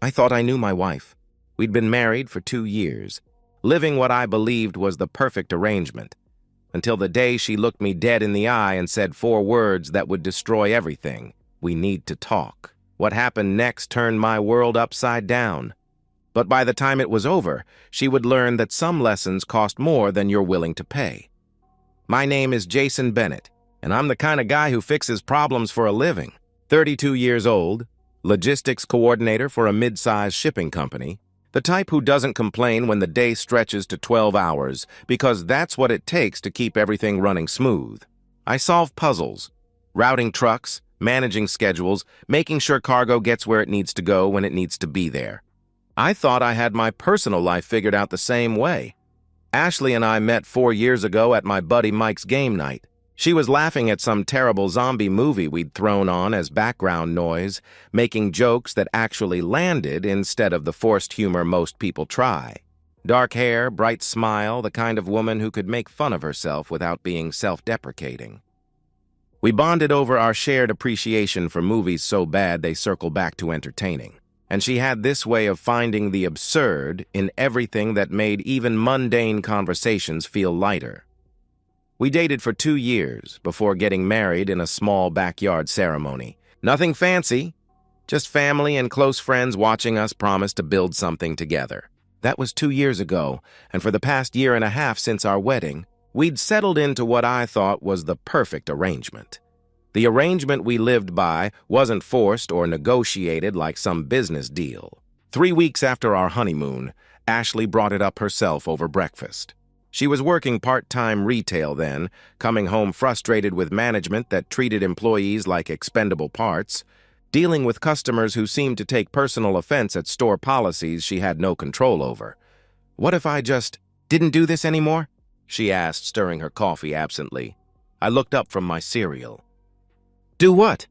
I thought I knew my wife. We'd been married for 2 years, living what I believed was the perfect arrangement, until the day she looked me dead in the eye and said 4 words that would destroy everything. We need to talk. What happened next turned my world upside down. But by the time it was over, she would learn that some lessons cost more than you're willing to pay. My name is Jason Bennett, and I'm the kind of guy who fixes problems for a living. 32 years old, logistics coordinator for a mid-sized shipping company, the type who doesn't complain when the day stretches to 12 hours, because that's what it takes to keep everything running smooth. I solve puzzles, routing trucks, managing schedules, making sure cargo gets where it needs to go when it needs to be there. I thought I had my personal life figured out the same way. Ashley and I met 4 years ago at my buddy Mike's game night. She was laughing at some terrible zombie movie we'd thrown on as background noise, making jokes that actually landed instead of the forced humor most people try. Dark hair, bright smile, the kind of woman who could make fun of herself without being self-deprecating. We bonded over our shared appreciation for movies so bad they circle back to entertaining. And she had this way of finding the absurd in everything that made even mundane conversations feel lighter. We dated for 2 years before getting married in a small backyard ceremony. Nothing fancy, just family and close friends watching us promise to build something together. That was 2 years ago, and for the past 1.5 years since our wedding, we'd settled into what I thought was the perfect arrangement. The arrangement we lived by wasn't forced or negotiated like some business deal. 3 weeks after our honeymoon, Ashley brought it up herself over breakfast. She was working part-time retail then, coming home frustrated with management that treated employees like expendable parts, dealing with customers who seemed to take personal offense at store policies she had no control over. "What if I just didn't do this anymore?" she asked, stirring her coffee absently. I looked up from my cereal. "Do what?"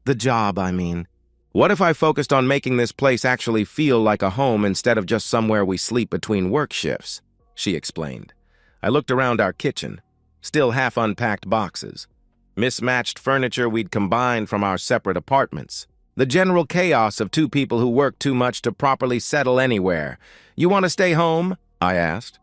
"The job, I mean. What if I focused on making this place actually feel like a home instead of just somewhere we sleep between work shifts?" she explained. I looked around our kitchen, still half-unpacked boxes, mismatched furniture we'd combined from our separate apartments. The general chaos of 2 people who work too much to properly settle anywhere. "You want to stay home?" I asked.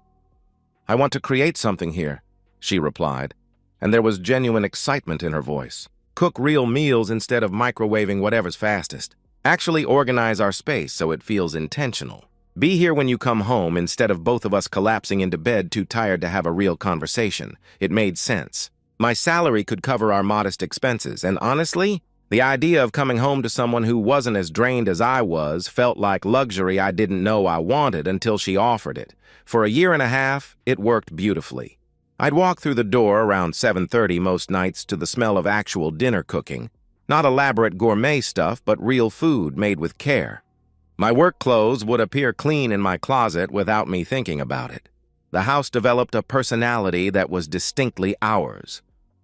"I want to create something here," she replied, and there was genuine excitement in her voice. "Cook real meals instead of microwaving whatever's fastest. Actually organize our space so it feels intentional. Be here when you come home instead of both of us collapsing into bed too tired to have a real conversation." It made sense. My salary could cover our modest expenses, and honestly, the idea of coming home to someone who wasn't as drained as I was felt like luxury I didn't know I wanted until she offered it. For a 1.5 years, it worked beautifully. I'd walk through the door around 7:30 most nights to the smell of actual dinner cooking. Not elaborate gourmet stuff, but real food made with care. My work clothes would appear clean in my closet without me thinking about it. The house developed a personality that was distinctly ours.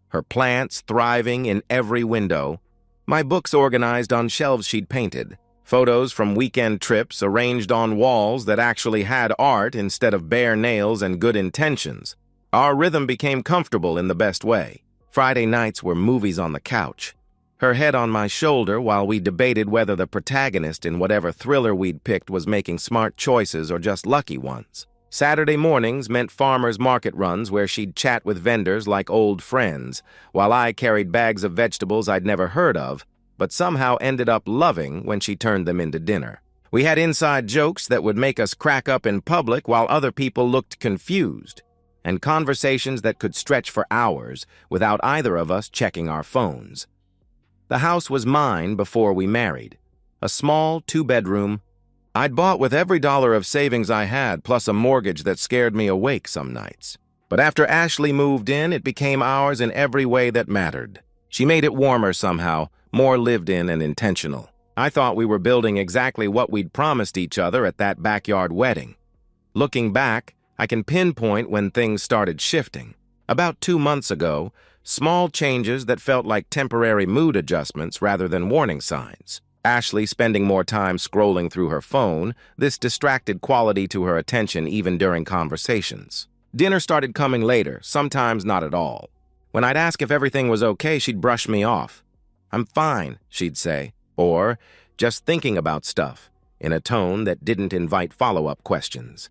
Her plants thriving in every window, my books organized on shelves she'd painted, photos from weekend trips arranged on walls that actually had art instead of bare nails and good intentions. Our rhythm became comfortable in the best way. Friday nights were movies on the couch, her head on my shoulder while we debated whether the protagonist in whatever thriller we'd picked was making smart choices or just lucky ones. Saturday mornings meant farmers' market runs where she'd chat with vendors like old friends, while I carried bags of vegetables I'd never heard of, but somehow ended up loving when she turned them into dinner. We had inside jokes that would make us crack up in public while other people looked confused, and conversations that could stretch for hours without either of us checking our phones. The house was mine before we married. A small 2-bedroom. I'd bought with every dollar of savings I had, plus a mortgage that scared me awake some nights. But after Ashley moved in, it became ours in every way that mattered. She made it warmer somehow, more lived in and intentional. I thought we were building exactly what we'd promised each other at that backyard wedding. Looking back, I can pinpoint when things started shifting. About 2 months ago, small changes that felt like temporary mood adjustments rather than warning signs. Ashley spending more time scrolling through her phone, this distracted quality to her attention even during conversations. Dinner started coming later, sometimes not at all. When I'd ask if everything was okay, she'd brush me off. "I'm fine," she'd say, or "just thinking about stuff," in a tone that didn't invite follow-up questions.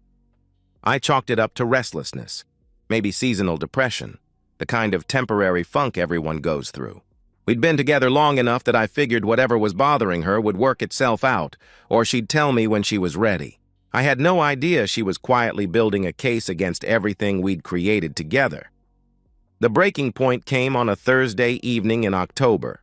I chalked it up to restlessness, maybe seasonal depression, the kind of temporary funk everyone goes through. We'd been together long enough that I figured whatever was bothering her would work itself out, or she'd tell me when she was ready. I had no idea she was quietly building a case against everything we'd created together. The breaking point came on a Thursday evening in October.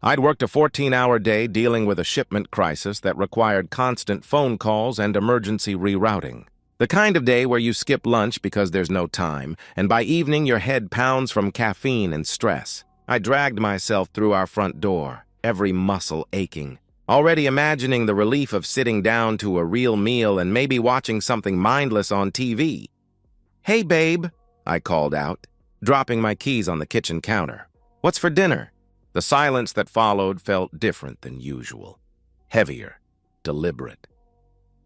I'd worked a 14-hour day dealing with a shipment crisis that required constant phone calls and emergency rerouting. The kind of day where you skip lunch because there's no time, and by evening your head pounds from caffeine and stress. I dragged myself through our front door, every muscle aching, already imagining the relief of sitting down to a real meal and maybe watching something mindless on TV. "Hey, babe," I called out, dropping my keys on the kitchen counter. "What's for dinner?" The silence that followed felt different than usual. Heavier, deliberate.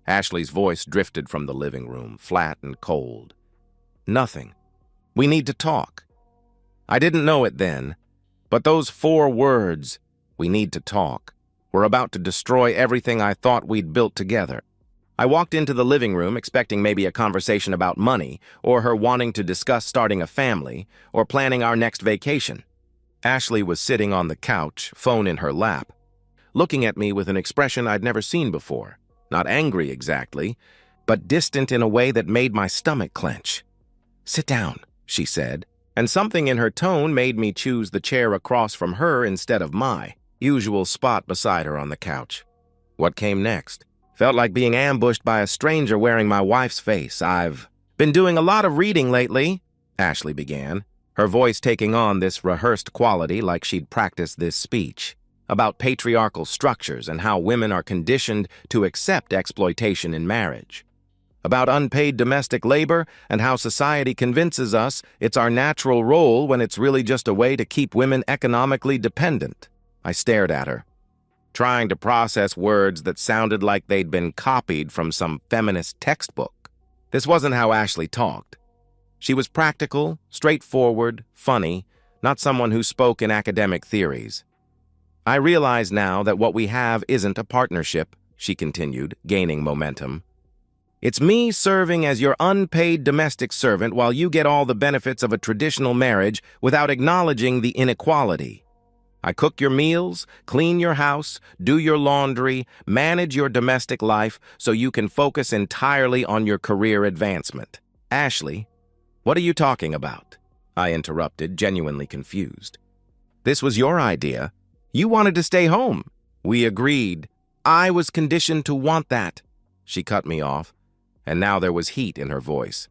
Ashley's voice drifted from the living room, flat and cold. "Nothing. We need to talk." I didn't know it then, but those 4 words, "we need to talk," were about to destroy everything I thought we'd built together. I walked into the living room expecting maybe a conversation about money, or her wanting to discuss starting a family, or planning our next vacation. Ashley was sitting on the couch, phone in her lap, looking at me with an expression I'd never seen before. Not angry exactly, but distant in a way that made my stomach clench. "Sit down," she said, and something in her tone made me choose the chair across from her instead of my usual spot beside her on the couch. What came next? Felt like being ambushed by a stranger wearing my wife's face. "I've been doing a lot of reading lately," Ashley began, her voice taking on this rehearsed quality like she'd practiced this speech, about patriarchal structures and how women are conditioned to accept exploitation in marriage, about unpaid domestic labor and how society convinces us it's our natural role when it's really just a way to keep women economically dependent. I stared at her, trying to process words that sounded like they'd been copied from some feminist textbook. This wasn't how Ashley talked. She was practical, straightforward, funny, not someone who spoke in academic theories. "I realize now that what we have isn't a partnership," she continued, gaining momentum. "It's me serving as your unpaid domestic servant while you get all the benefits of a traditional marriage without acknowledging the inequality. I cook your meals, clean your house, do your laundry, manage your domestic life so you can focus entirely on your career advancement." "Ashley, what are you talking about?" I interrupted, genuinely confused. "This was your idea. You wanted to stay home." "We agreed. I was conditioned to want that." She cut me off, and now there was heat in her voice.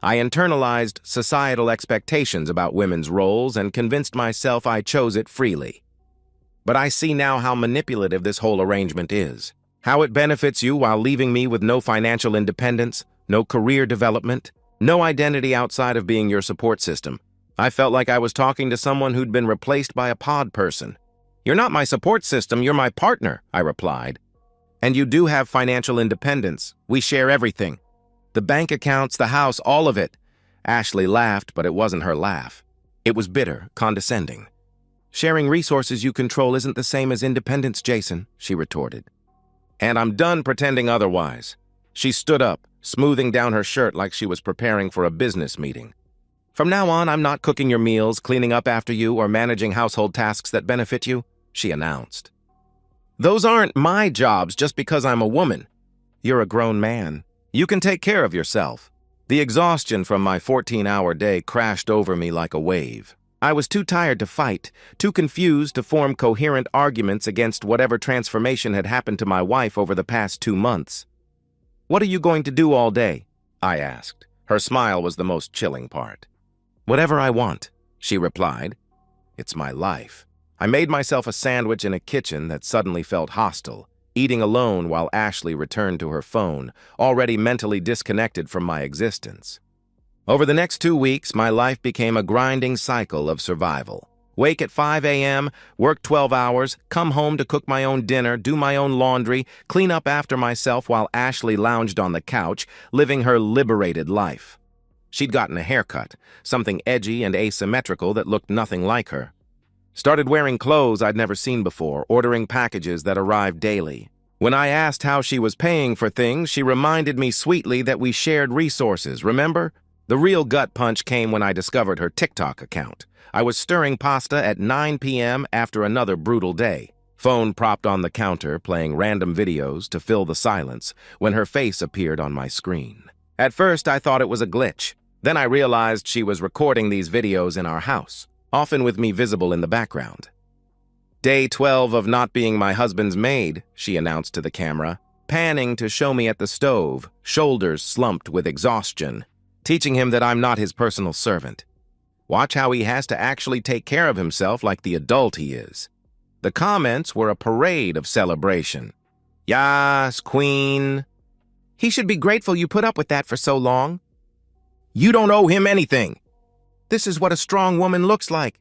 I internalized societal expectations about women's roles and convinced myself I chose it freely. But I see now how manipulative this whole arrangement is, how it benefits you while leaving me with no financial independence, no career development, no identity outside of being your support system. I felt like I was talking to someone who'd been replaced by a pod person. "You're not my support system, you're my partner," I replied. "And you do have financial independence. We share everything. The bank accounts, the house, all of it." Ashley laughed, but it wasn't her laugh. It was bitter, condescending. "Sharing resources you control isn't the same as independence, Jason," she retorted. "And I'm done pretending otherwise." She stood up, smoothing down her shirt like she was preparing for a business meeting. "From now on, I'm not cooking your meals, cleaning up after you, or managing household tasks that benefit you," she announced. "Those aren't my jobs just because I'm a woman. You're a grown man. You can take care of yourself." The exhaustion from my 14-hour day crashed over me like a wave. I was too tired to fight, too confused to form coherent arguments against whatever transformation had happened to my wife over the past 2 months. "What are you going to do all day?" I asked. Her smile was the most chilling part. "Whatever I want," she replied. "It's my life." I made myself a sandwich in a kitchen that suddenly felt hostile, eating alone while Ashley returned to her phone, already mentally disconnected from my existence. Over the next 2 weeks, my life became a grinding cycle of survival. Wake at 5 a.m., work 12 hours, come home to cook my own dinner, do my own laundry, clean up after myself while Ashley lounged on the couch, living her liberated life. She'd gotten a haircut, something edgy and asymmetrical that looked nothing like her. Started wearing clothes I'd never seen before, ordering packages that arrived daily. When I asked how she was paying for things, she reminded me sweetly that we shared resources, remember? The real gut punch came when I discovered her TikTok account. I was stirring pasta at 9 p.m. after another brutal day. Phone propped on the counter, playing random videos to fill the silence, when her face appeared on my screen. At first, I thought it was a glitch. Then I realized she was recording these videos in our house, often with me visible in the background. Day 12 of not being my husband's maid, she announced to the camera, panning to show me at the stove, shoulders slumped with exhaustion, teaching him that I'm not his personal servant. Watch how he has to actually take care of himself like the adult he is. The comments were a parade of celebration. Yas, queen. He should be grateful you put up with that for so long. You don't owe him anything. This is what a strong woman looks like.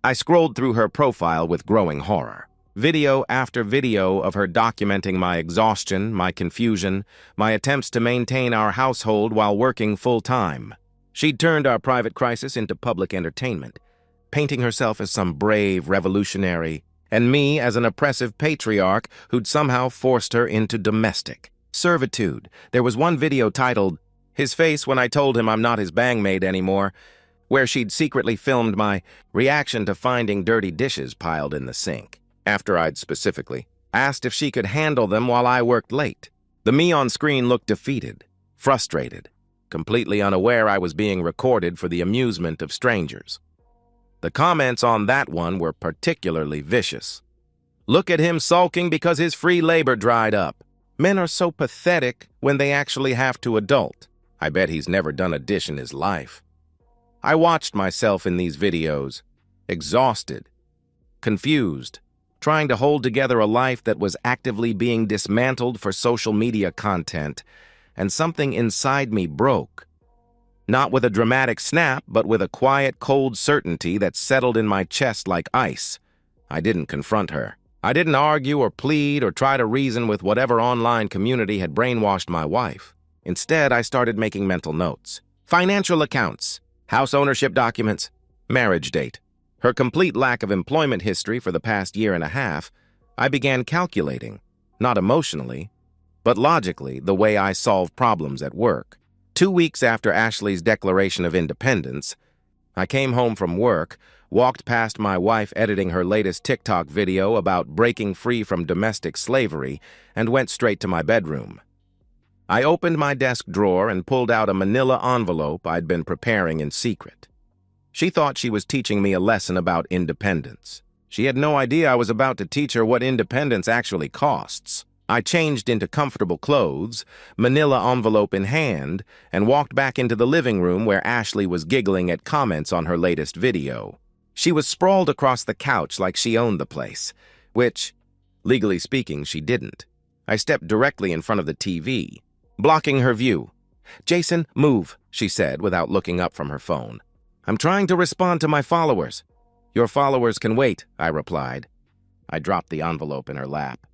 I scrolled through her profile with growing horror. Video after video of her documenting my exhaustion, my confusion, my attempts to maintain our household while working full-time. She'd turned our private crisis into public entertainment, painting herself as some brave revolutionary, and me as an oppressive patriarch who'd somehow forced her into domestic servitude. There was one video titled, "His Face When I Told Him I'm Not His Bangmaid Anymore," where she'd secretly filmed my reaction to finding dirty dishes piled in the sink, after I'd specifically asked if she could handle them while I worked late. The me on screen looked defeated, frustrated, completely unaware I was being recorded for the amusement of strangers. The comments on that one were particularly vicious. Look at him sulking because his free labor dried up. Men are so pathetic when they actually have to adult. I bet he's never done a dish in his life. I watched myself in these videos, exhausted, confused, trying to hold together a life that was actively being dismantled for social media content, and something inside me broke. Not with a dramatic snap, but with a quiet, cold certainty that settled in my chest like ice. I didn't confront her. I didn't argue or plead or try to reason with whatever online community had brainwashed my wife. Instead, I started making mental notes. Financial accounts, house ownership documents, marriage date, her complete lack of employment history for the past year and a half. I began calculating, not emotionally, but logically, the way I solve problems at work. 2 weeks after Ashley's declaration of independence, I came home from work, walked past my wife editing her latest TikTok video about breaking free from domestic slavery, and went straight to my bedroom. I opened my desk drawer and pulled out a manila envelope I'd been preparing in secret. She thought she was teaching me a lesson about independence. She had no idea I was about to teach her what independence actually costs. I changed into comfortable clothes, manila envelope in hand, and walked back into the living room where Ashley was giggling at comments on her latest video. She was sprawled across the couch like she owned the place, which, legally speaking, she didn't. I stepped directly in front of the TV, blocking her view. "Jason, move," she said without looking up from her phone. "I'm trying to respond to my followers." "Your followers can wait," I replied. I dropped the envelope in her lap.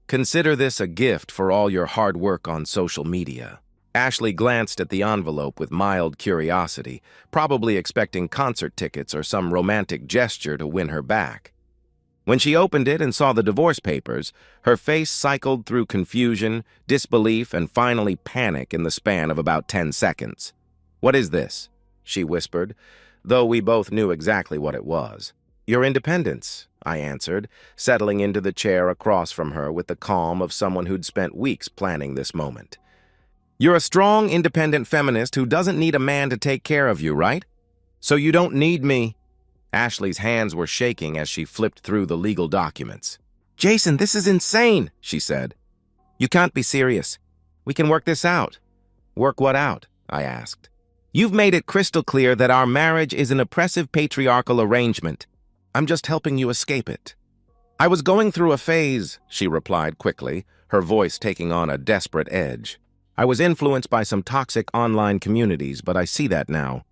"Consider this a gift for all your hard work on social media." Ashley glanced at the envelope with mild curiosity, probably expecting concert tickets or some romantic gesture to win her back. When she opened it and saw the divorce papers, her face cycled through confusion, disbelief, and finally panic in the span of about 10 seconds. "What is this?" she whispered, though we both knew exactly what it was. "Your independence," I answered, settling into the chair across from her with the calm of someone who'd spent weeks planning this moment. "You're a strong, independent feminist who doesn't need a man to take care of you, right? So you don't need me." Ashley's hands were shaking as she flipped through the legal documents. "Jason, this is insane," she said. "You can't be serious. We can work this out." "Work what out?" I asked. "You've made it crystal clear that our marriage is an oppressive patriarchal arrangement. I'm just helping you escape it." "I was going through a phase," she replied quickly, her voice taking on a desperate edge. "I was influenced by some toxic online communities, but I see that now.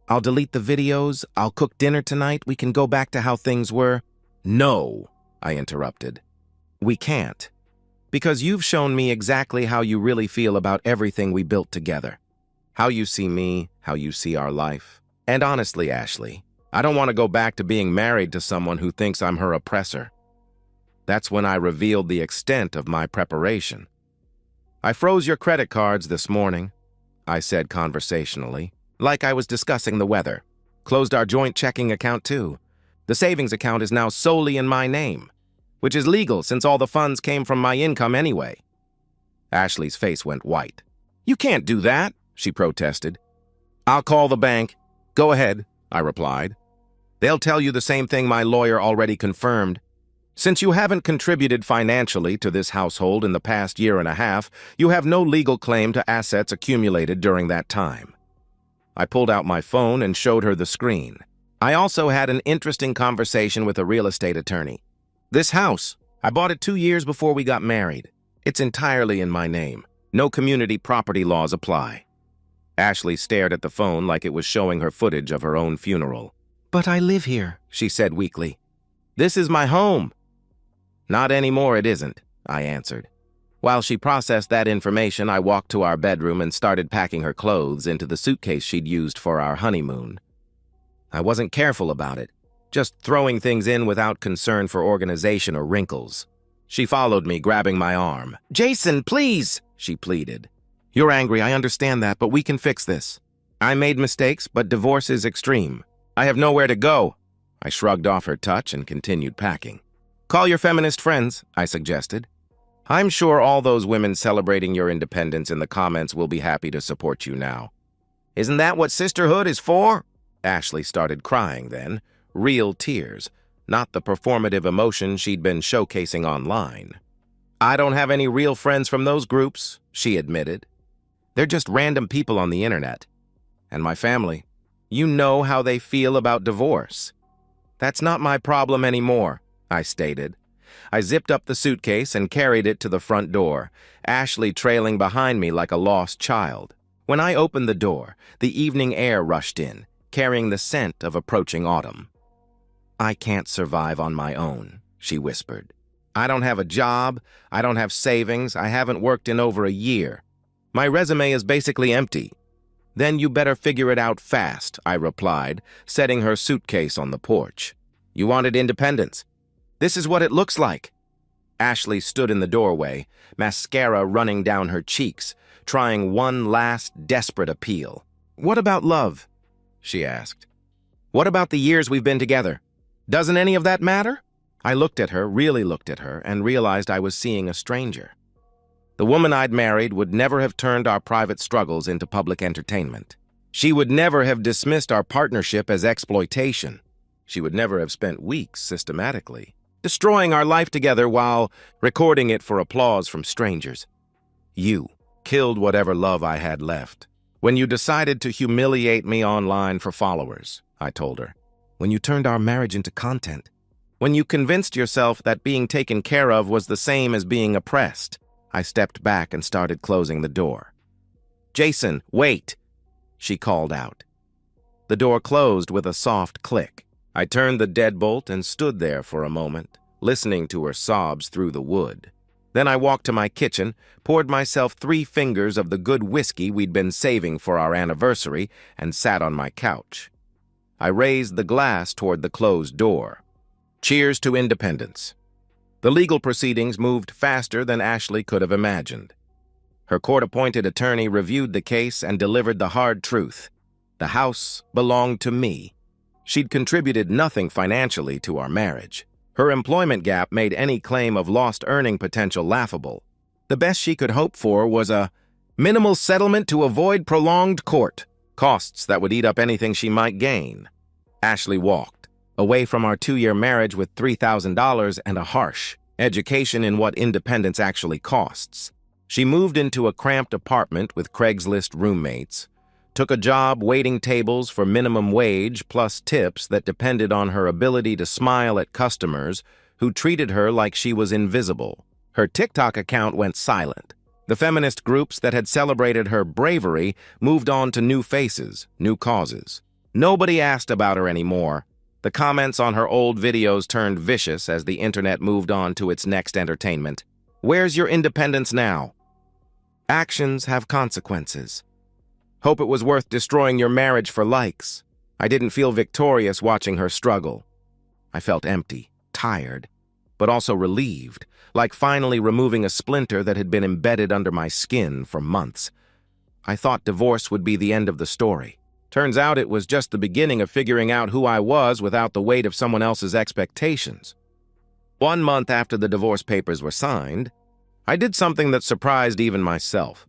I'll delete the videos, I'll cook dinner tonight, we can go back to how things were." "No," I interrupted. "We can't. Because you've shown me exactly how you really feel about everything we built together. How you see me, how you see our life. And honestly, Ashley, I don't want to go back to being married to someone who thinks I'm her oppressor." That's when I revealed the extent of my preparation. "I froze your credit cards this morning," I said conversationally, like I was discussing the weather. "Closed our joint checking account too. The savings account is now solely in my name, which is legal since all the funds came from my income anyway." Ashley's face went white. "You can't do that," she protested. "I'll call the bank." "Go ahead," I replied. "They'll tell you the same thing my lawyer already confirmed. Since you haven't contributed financially to this household in the past year and a half, you have no legal claim to assets accumulated during that time." I pulled out my phone and showed her the screen. "I also had an interesting conversation with a real estate attorney. This house, I bought it 2 years before we got married. It's entirely in my name. No community property laws apply." Ashley stared at the phone like it was showing her footage of her own funeral. "But I live here," she said weakly. "This is my home." "Not anymore, it isn't," I answered. While she processed that information, I walked to our bedroom and started packing her clothes into the suitcase she'd used for our honeymoon. I wasn't careful about it, just throwing things in without concern for organization or wrinkles. She followed me, grabbing my arm. "Jason, please," she pleaded. "You're angry, I understand that, but we can fix this. I made mistakes, but divorce is extreme. I have nowhere to go." I shrugged off her touch and continued packing. "Call your feminist friends," I suggested. "I'm sure all those women celebrating your independence in the comments will be happy to support you now." "Isn't that what sisterhood is for?" Ashley started crying then, real tears, not the performative emotion she'd been showcasing online. "I don't have any real friends from those groups," she admitted. "They're just random people on the internet. And my family, you know how they feel about divorce." "That's not my problem anymore," I stated. I zipped up the suitcase and carried it to the front door, Ashley trailing behind me like a lost child. When I opened the door, the evening air rushed in, carrying the scent of approaching autumn. "I can't survive on my own," she whispered. "I don't have a job, I don't have savings, I haven't worked in over a year. My resume is basically empty." "Then you better figure it out fast," I replied, setting her suitcase on the porch. "You wanted independence. This is what it looks like." Ashley stood in the doorway, mascara running down her cheeks, trying one last desperate appeal. "What about love?" she asked. "What about the years we've been together? Doesn't any of that matter?" I looked at her, really looked at her, and realized I was seeing a stranger. The woman I'd married would never have turned our private struggles into public entertainment. She would never have dismissed our partnership as exploitation. She would never have spent weeks systematically destroying our life together while recording it for applause from strangers. "You killed whatever love I had left when you decided to humiliate me online for followers," I told her. "When you turned our marriage into content. When you convinced yourself that being taken care of was the same as being oppressed." I stepped back and started closing the door. "Jason, wait," she called out. The door closed with a soft click. I turned the deadbolt and stood there for a moment, listening to her sobs through the wood. Then I walked to my kitchen, poured myself 3 fingers of the good whiskey we'd been saving for our anniversary, and sat on my couch. I raised the glass toward the closed door. Cheers to independence. The legal proceedings moved faster than Ashley could have imagined. Her court-appointed attorney reviewed the case and delivered the hard truth. The house belonged to me. She'd contributed nothing financially to our marriage. Her employment gap made any claim of lost earning potential laughable. The best she could hope for was a minimal settlement to avoid prolonged court, costs that would eat up anything she might gain. Ashley walked away from our 2-year marriage with $3,000 and a harsh education in what independence actually costs. She moved into a cramped apartment with Craigslist roommates, took a job waiting tables for minimum wage plus tips that depended on her ability to smile at customers who treated her like she was invisible. Her TikTok account went silent. The feminist groups that had celebrated her bravery moved on to new faces, new causes. Nobody asked about her anymore. The comments on her old videos turned vicious as the internet moved on to its next entertainment. Where's your independence now? Actions have consequences. Hope it was worth destroying your marriage for likes. I didn't feel victorious watching her struggle. I felt empty, tired, but also relieved, like finally removing a splinter that had been embedded under my skin for months. I thought divorce would be the end of the story. Turns out it was just the beginning of figuring out who I was without the weight of someone else's expectations. 1 month after the divorce papers were signed, I did something that surprised even myself.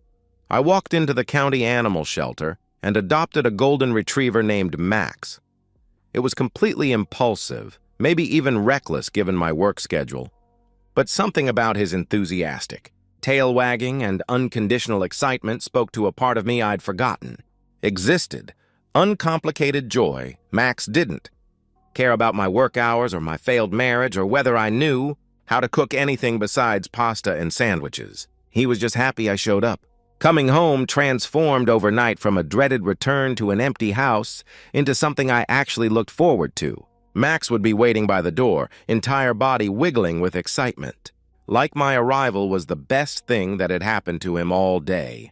I walked into the county animal shelter and adopted a golden retriever named Max. It was completely impulsive, maybe even reckless given my work schedule, but something about his enthusiastic, tail-wagging, and unconditional excitement spoke to a part of me I'd forgotten. Existed. Uncomplicated joy. Max didn't care about my work hours or my failed marriage or whether I knew how to cook anything besides pasta and sandwiches. He was just happy I showed up. Coming home transformed overnight from a dreaded return to an empty house into something I actually looked forward to. Max would be waiting by the door, entire body wiggling with excitement. Like my arrival was the best thing that had happened to him all day.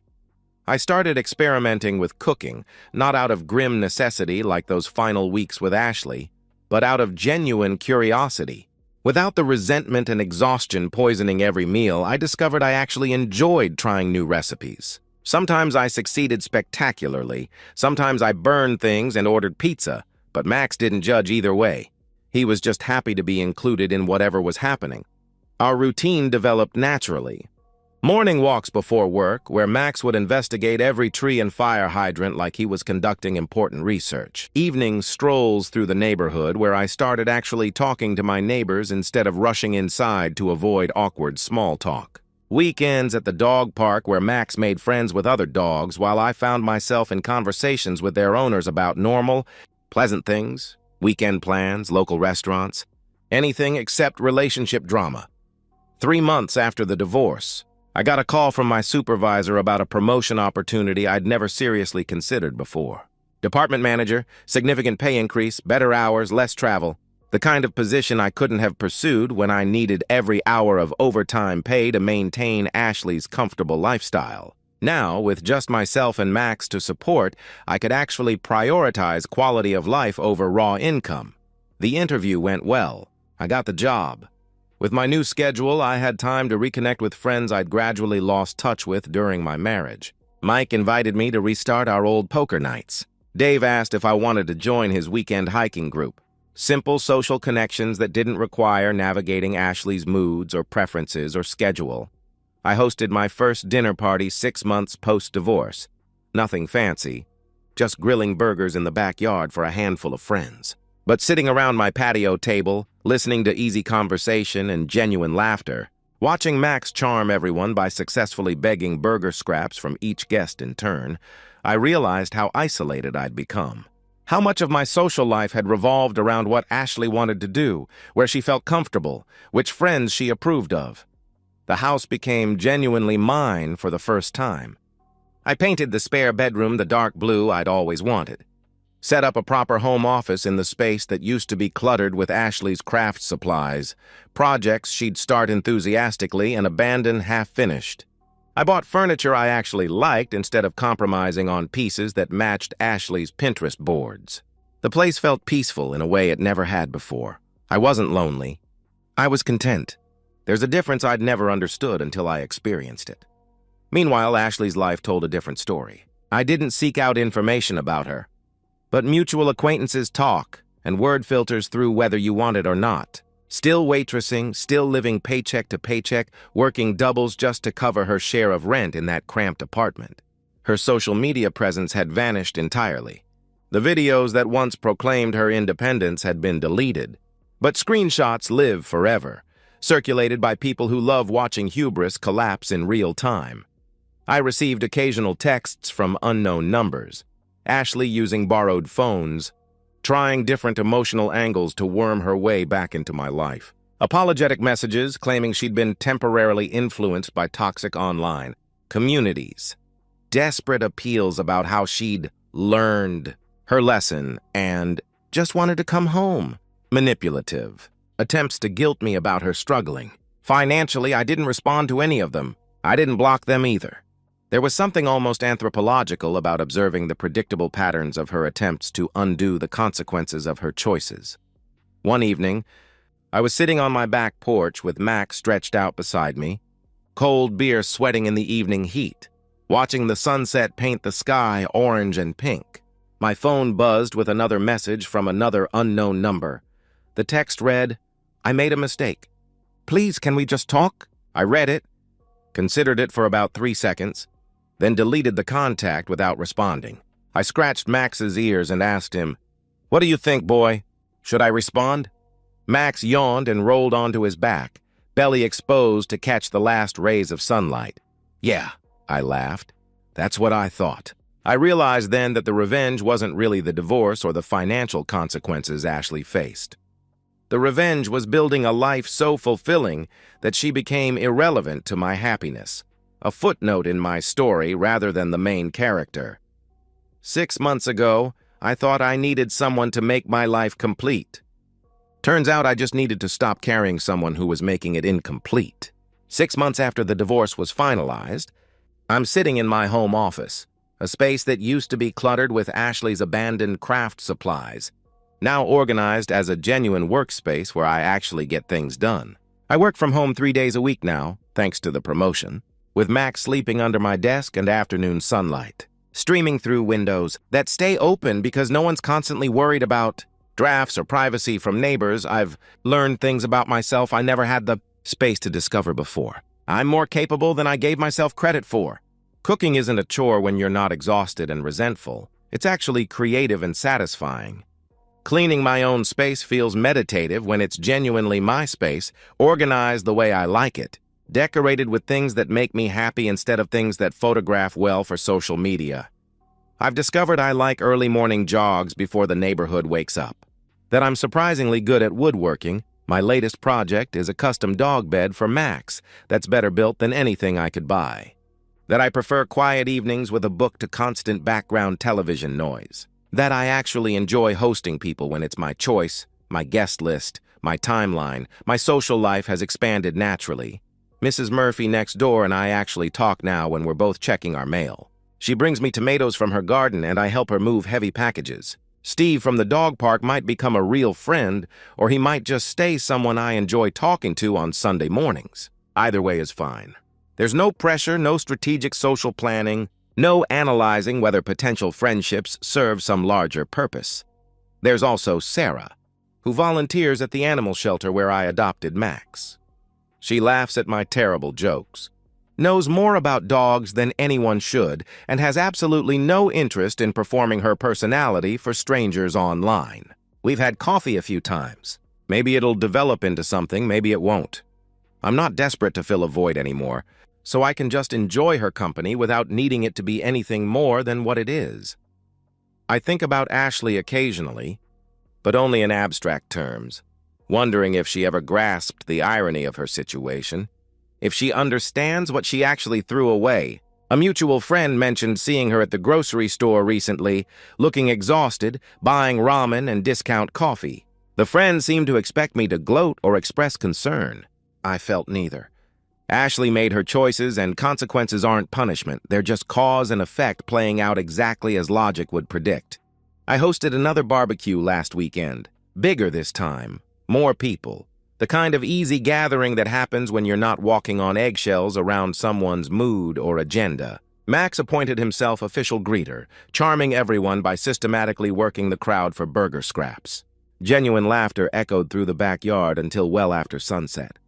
I started experimenting with cooking, not out of grim necessity like those final weeks with Ashley, but out of genuine curiosity. Without the resentment and exhaustion poisoning every meal, I discovered I actually enjoyed trying new recipes. Sometimes I succeeded spectacularly, sometimes I burned things and ordered pizza, but Max didn't judge either way. He was just happy to be included in whatever was happening. Our routine developed naturally. Morning walks before work, where Max would investigate every tree and fire hydrant like he was conducting important research. Evening strolls through the neighborhood, where I started actually talking to my neighbors instead of rushing inside to avoid awkward small talk. Weekends at the dog park, where Max made friends with other dogs, while I found myself in conversations with their owners about normal, pleasant things, weekend plans, local restaurants, anything except relationship drama. 3 months after the divorce, I got a call from my supervisor about a promotion opportunity I'd never seriously considered before. Department manager, significant pay increase, better hours, less travel. The kind of position I couldn't have pursued when I needed every hour of overtime pay to maintain Ashley's comfortable lifestyle. Now, with just myself and Max to support, I could actually prioritize quality of life over raw income. The interview went well. I got the job. With my new schedule, I had time to reconnect with friends I'd gradually lost touch with during my marriage. Mike invited me to restart our old poker nights. Dave asked if I wanted to join his weekend hiking group. Simple social connections that didn't require navigating Ashley's moods or preferences or schedule. I hosted my first dinner party 6 months post-divorce. Nothing fancy, just grilling burgers in the backyard for a handful of friends. But sitting around my patio table, listening to easy conversation and genuine laughter, watching Max charm everyone by successfully begging burger scraps from each guest in turn, I realized how isolated I'd become. How much of my social life had revolved around what Ashley wanted to do, where she felt comfortable, which friends she approved of. The house became genuinely mine for the first time. I painted the spare bedroom the dark blue I'd always wanted. Set up a proper home office in the space that used to be cluttered with Ashley's craft supplies, projects she'd start enthusiastically and abandon half-finished. I bought furniture I actually liked instead of compromising on pieces that matched Ashley's Pinterest boards. The place felt peaceful in a way it never had before. I wasn't lonely. I was content. There's a difference I'd never understood until I experienced it. Meanwhile, Ashley's life told a different story. I didn't seek out information about her. But mutual acquaintances talk, and word filters through whether you want it or not. Still waitressing, still living paycheck to paycheck, working doubles just to cover her share of rent in that cramped apartment. Her social media presence had vanished entirely. The videos that once proclaimed her independence had been deleted. But screenshots live forever, circulated by people who love watching hubris collapse in real time. I received occasional texts from unknown numbers. Ashley using borrowed phones, trying different emotional angles to worm her way back into my life. Apologetic messages claiming she'd been temporarily influenced by toxic online communities. Desperate appeals about how she'd learned her lesson and just wanted to come home. Manipulative. Attempts to guilt me about her struggling. Financially, I didn't respond to any of them. I didn't block them either. There was something almost anthropological about observing the predictable patterns of her attempts to undo the consequences of her choices. One evening, I was sitting on my back porch with Max stretched out beside me, cold beer sweating in the evening heat, watching the sunset paint the sky orange and pink. My phone buzzed with another message from another unknown number. The text read, "I made a mistake. Please, can we just talk?" I read it, considered it for about 3 seconds, then deleted the contact without responding. I scratched Max's ears and asked him, "What do you think, boy? Should I respond?" Max yawned and rolled onto his back, belly exposed to catch the last rays of sunlight. "Yeah," I laughed. "That's what I thought." I realized then that the revenge wasn't really the divorce or the financial consequences Ashley faced. The revenge was building a life so fulfilling that she became irrelevant to my happiness, a footnote in my story rather than the main character. 6 months ago, I thought I needed someone to make my life complete. Turns out I just needed to stop carrying someone who was making it incomplete. 6 months after the divorce was finalized, I'm sitting in my home office, a space that used to be cluttered with Ashley's abandoned craft supplies, now organized as a genuine workspace where I actually get things done. I work from home 3 days a week now, thanks to the promotion, with Max sleeping under my desk and afternoon sunlight, streaming through windows that stay open because no one's constantly worried about drafts or privacy from neighbors. I've learned things about myself I never had the space to discover before. I'm more capable than I gave myself credit for. Cooking isn't a chore when you're not exhausted and resentful. It's actually creative and satisfying. Cleaning my own space feels meditative when it's genuinely my space, organized the way I like it, decorated with things that make me happy instead of things that photograph well for social media. I've discovered I like early morning jogs before the neighborhood wakes up, that I'm surprisingly good at woodworking. My latest project is a custom dog bed for Max that's better built than anything I could buy, that I prefer quiet evenings with a book to constant background television noise, that I actually enjoy hosting people when it's my choice, my guest list, my timeline, my social life has expanded naturally. Mrs. Murphy next door and I actually talk now when we're both checking our mail. She brings me tomatoes from her garden and I help her move heavy packages. Steve from the dog park might become a real friend, or he might just stay someone I enjoy talking to on Sunday mornings. Either way is fine. There's no pressure, no strategic social planning, no analyzing whether potential friendships serve some larger purpose. There's also Sarah, who volunteers at the animal shelter where I adopted Max. She laughs at my terrible jokes, knows more about dogs than anyone should, and has absolutely no interest in performing her personality for strangers online. We've had coffee a few times. Maybe it'll develop into something, maybe it won't. I'm not desperate to fill a void anymore, so I can just enjoy her company without needing it to be anything more than what it is. I think about Ashley occasionally, but only in abstract terms, wondering if she ever grasped the irony of her situation, if she understands what she actually threw away. A mutual friend mentioned seeing her at the grocery store recently, looking exhausted, buying ramen and discount coffee. The friend seemed to expect me to gloat or express concern. I felt neither. Ashley made her choices, and consequences aren't punishment. They're just cause and effect playing out exactly as logic would predict. I hosted another barbecue last weekend. Bigger this time. More people. The kind of easy gathering that happens when you're not walking on eggshells around someone's mood or agenda. Max appointed himself official greeter, charming everyone by systematically working the crowd for burger scraps. Genuine laughter echoed through the backyard until well after sunset.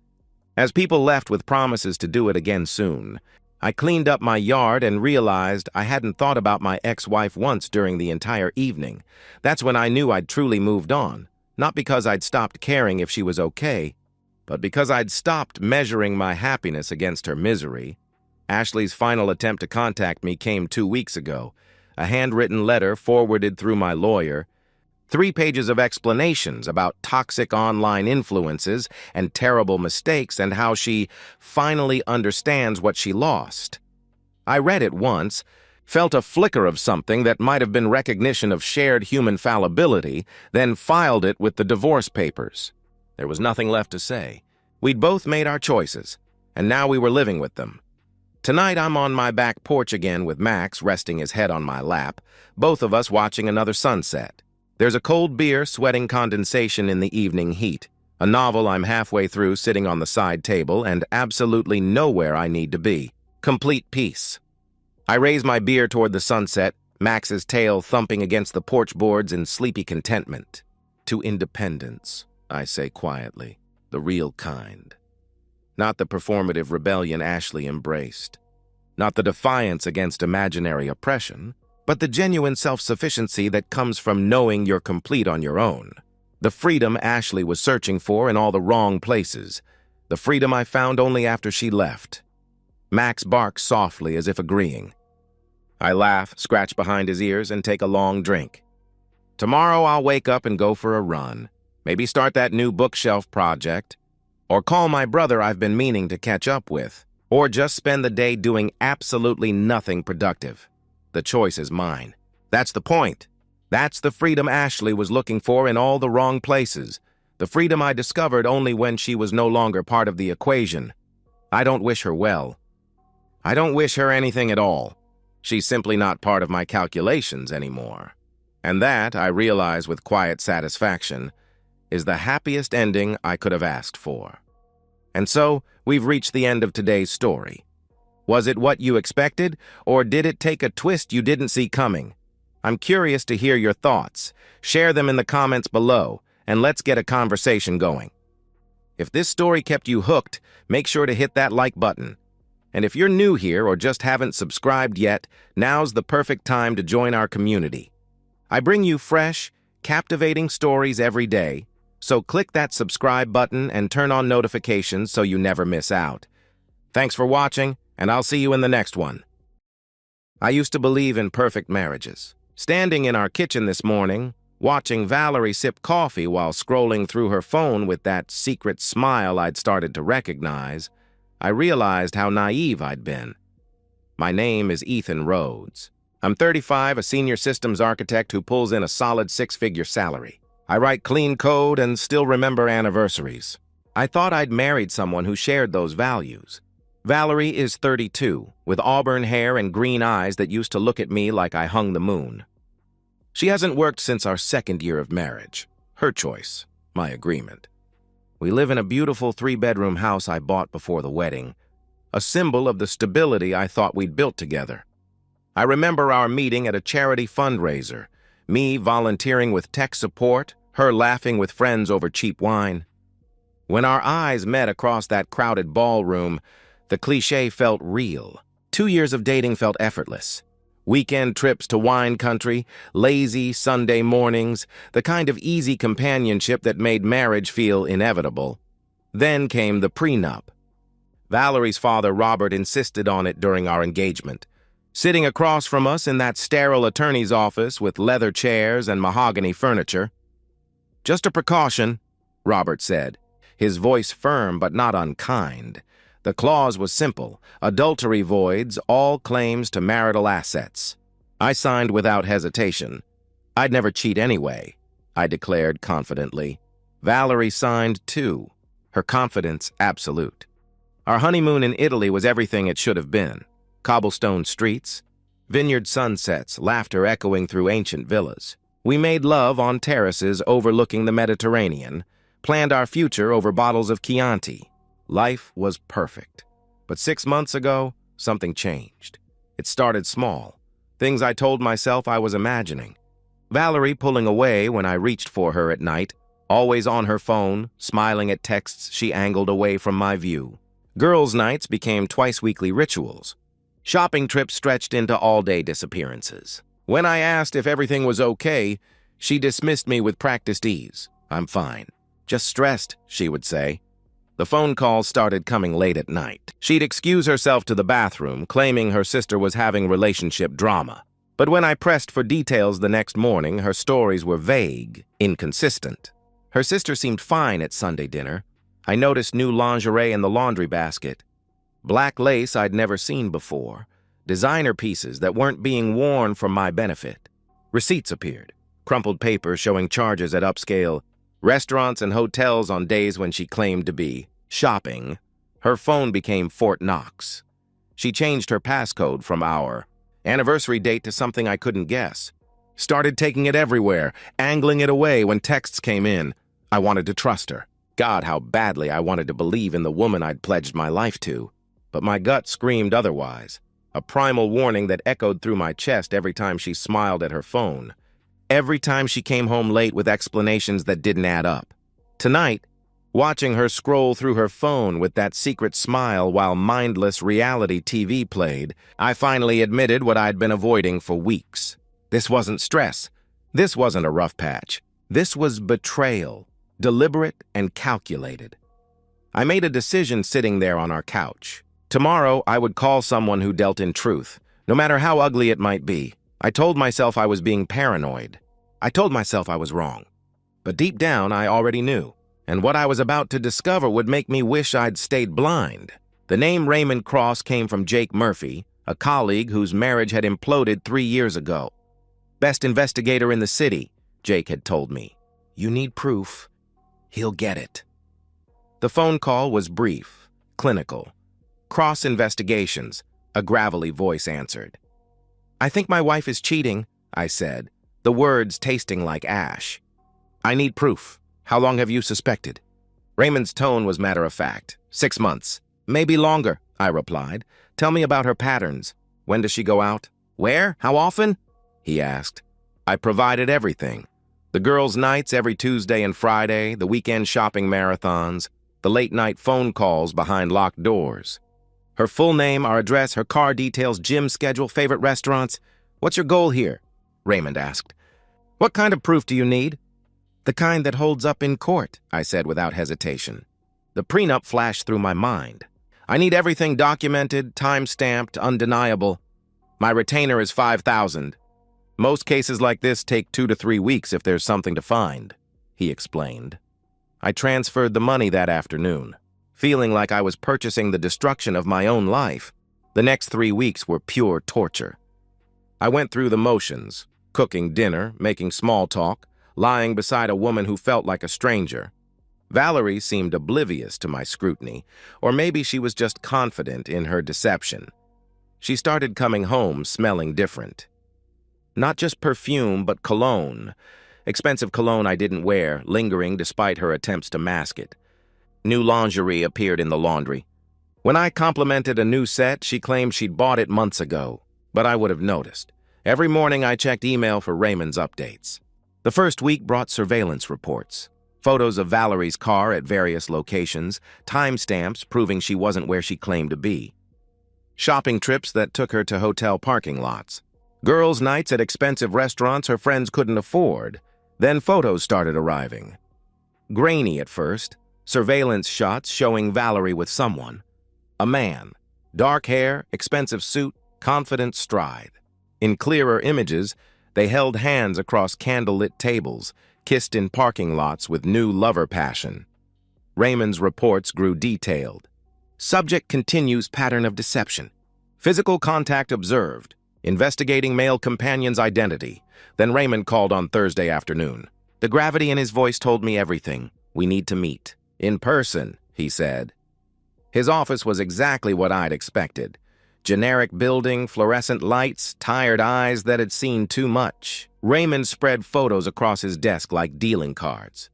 As people left with promises to do it again soon, I cleaned up my yard and realized I hadn't thought about my ex-wife once during the entire evening. That's when I knew I'd truly moved on, not because I'd stopped caring if she was okay, but because I'd stopped measuring my happiness against her misery. Ashley's final attempt to contact me came 2 weeks ago, a handwritten letter forwarded through my lawyer, 3 pages of explanations about toxic online influences and terrible mistakes and how she finally understands what she lost. I read it once, felt a flicker of something that might have been recognition of shared human fallibility, then filed it with the divorce papers. There was nothing left to say. We'd both made our choices, and now we were living with them. Tonight I'm on my back porch again with Max resting his head on my lap, both of us watching another sunset. There's a cold beer sweating condensation in the evening heat, A novel I'm halfway through sitting on the side table and absolutely nowhere I need to be. Complete peace. I raise my beer toward the sunset, Max's tail thumping against the porch boards in sleepy contentment. To independence, I say quietly, the real kind. Not the performative rebellion Ashley embraced. Not the defiance against imaginary oppression, but the genuine self-sufficiency that comes from knowing you're complete on your own. The freedom Ashley was searching for in all the wrong places. The freedom I found only after she left. Max barks softly as if agreeing. I laugh, scratch behind his ears, and take a long drink. Tomorrow I'll wake up and go for a run. Maybe start that new bookshelf project. Or call my brother I've been meaning to catch up with. Or just spend the day doing absolutely nothing productive. The choice is mine. That's the point. That's the freedom Ashley was looking for in all the wrong places. The freedom I discovered only when she was no longer part of the equation. I don't wish her well. I don't wish her anything at all. She's simply not part of my calculations anymore. And that, I realize with quiet satisfaction, is the happiest ending I could have asked for. And so, we've reached the end of today's story. Was it what you expected, or did it take a twist you didn't see coming? I'm curious to hear your thoughts. Share them in the comments below, and let's get a conversation going. If this story kept you hooked, make sure to hit that like button. And if you're new here or just haven't subscribed yet, now's the perfect time to join our community. I bring you fresh, captivating stories every day, so click that subscribe button and turn on notifications so you never miss out. Thanks for watching, and I'll see you in the next one. I used to believe in perfect marriages. Standing in our kitchen this morning, watching Valerie sip coffee while scrolling through her phone with that secret smile I'd started to recognize, I realized how naive I'd been. My name is Ethan Rhodes. I'm 35, a senior systems architect who pulls in a solid six-figure salary. I write clean code and still remember anniversaries. I thought I'd married someone who shared those values. Valerie is 32, with auburn hair and green eyes that used to look at me like I hung the moon. She hasn't worked since our second year of marriage. Her choice, my agreement. We live in a beautiful 3-bedroom house I bought before the wedding, a symbol of the stability I thought we'd built together. I remember our meeting at a charity fundraiser, me volunteering with tech support, her laughing with friends over cheap wine. When our eyes met across that crowded ballroom, the cliché felt real. 2 years of dating felt effortless. Weekend trips to wine country, lazy Sunday mornings, the kind of easy companionship that made marriage feel inevitable. Then came the prenup. Valerie's father, Robert, insisted on it during our engagement. Sitting across from us in that sterile attorney's office with leather chairs and mahogany furniture. "Just a precaution," Robert said, his voice firm but not unkind. The clause was simple: adultery voids all claims to marital assets. I signed without hesitation. I'd never cheat anyway, I declared confidently. Valerie signed too, her confidence absolute. Our honeymoon in Italy was everything it should have been. Cobblestone streets, vineyard sunsets, laughter echoing through ancient villas. We made love on terraces overlooking the Mediterranean, planned our future over bottles of Chianti. Life was perfect. But 6 months ago, something changed. It started small. Things I told myself I was imagining. Valerie pulling away when I reached for her at night, always on her phone, smiling at texts she angled away from my view. Girls' nights became twice-weekly rituals. Shopping trips stretched into all-day disappearances. When I asked if everything was okay, she dismissed me with practiced ease. "I'm fine. Just stressed," she would say. The phone calls started coming late at night. She'd excuse herself to the bathroom, claiming her sister was having relationship drama. But when I pressed for details the next morning, her stories were vague, inconsistent. Her sister seemed fine at Sunday dinner. I noticed new lingerie in the laundry basket. Black lace I'd never seen before. Designer pieces that weren't being worn for my benefit. Receipts appeared. Crumpled paper showing charges at upscale restaurants and hotels on days when she claimed to be shopping. Her phone became Fort Knox. She changed her passcode from our anniversary date to something I couldn't guess. Started taking it everywhere, angling it away when texts came in. I wanted to trust her. God, how badly I wanted to believe in the woman I'd pledged my life to. But my gut screamed otherwise, a primal warning that echoed through my chest every time she smiled at her phone, every time she came home late with explanations that didn't add up. Tonight, watching her scroll through her phone with that secret smile while mindless reality TV played, I finally admitted what I'd been avoiding for weeks. This wasn't stress. This wasn't a rough patch. This was betrayal, deliberate and calculated. I made a decision sitting there on our couch. Tomorrow, I would call someone who dealt in truth, no matter how ugly it might be. I told myself I was being paranoid. I told myself I was wrong. But deep down, I already knew. And what I was about to discover would make me wish I'd stayed blind. The name Raymond Cross came from Jake Murphy, a colleague whose marriage had imploded 3 years ago. Best investigator in the city, Jake had told me. You need proof. He'll get it. The phone call was brief, clinical. Cross Investigations, a gravelly voice answered. I think my wife is cheating, I said, the words tasting like ash. I need proof. How long have you suspected? Raymond's tone was matter-of-fact. 6 months. Maybe longer, I replied. Tell me about her patterns. When does she go out? Where? How often? He asked. I provided everything. The girls' nights every Tuesday and Friday, the weekend shopping marathons, the late-night phone calls behind locked doors. Her full name, our address, her car details, gym schedule, favorite restaurants. What's your goal here? Raymond asked. What kind of proof do you need? The kind that holds up in court, I said without hesitation. The prenup flashed through my mind. I need everything documented, time-stamped, undeniable. My retainer is $5,000. Most cases like this take 2 to 3 weeks if there's something to find, he explained. I transferred the money that afternoon, feeling like I was purchasing the destruction of my own life. The next 3 weeks were pure torture. I went through the motions, cooking dinner, making small talk, lying beside a woman who felt like a stranger. Valerie seemed oblivious to my scrutiny, or maybe she was just confident in her deception. She started coming home smelling different. Not just perfume, but cologne. Expensive cologne I didn't wear, lingering despite her attempts to mask it. New lingerie appeared in the laundry. When I complimented a new set, she claimed she'd bought it months ago, but I would have noticed. Every morning I checked email for Raymond's updates. The first week brought surveillance reports, photos of Valerie's car at various locations, timestamps proving she wasn't where she claimed to be, shopping trips that took her to hotel parking lots, girls' nights at expensive restaurants her friends couldn't afford. Then photos started arriving. Grainy at first, surveillance shots showing Valerie with someone. A man, dark hair, expensive suit, confident stride. In clearer images, they held hands across candlelit tables, kissed in parking lots with new lover passion. Raymond's reports grew detailed. Subject continues pattern of deception. Physical contact observed. Investigating male companion's identity. Then Raymond called on Thursday afternoon. The gravity in his voice told me everything. We need to meet. In person, he said. His office was exactly what I'd expected. Generic building, fluorescent lights, tired eyes that had seen too much. Raymond spread photos across his desk like dealing cards.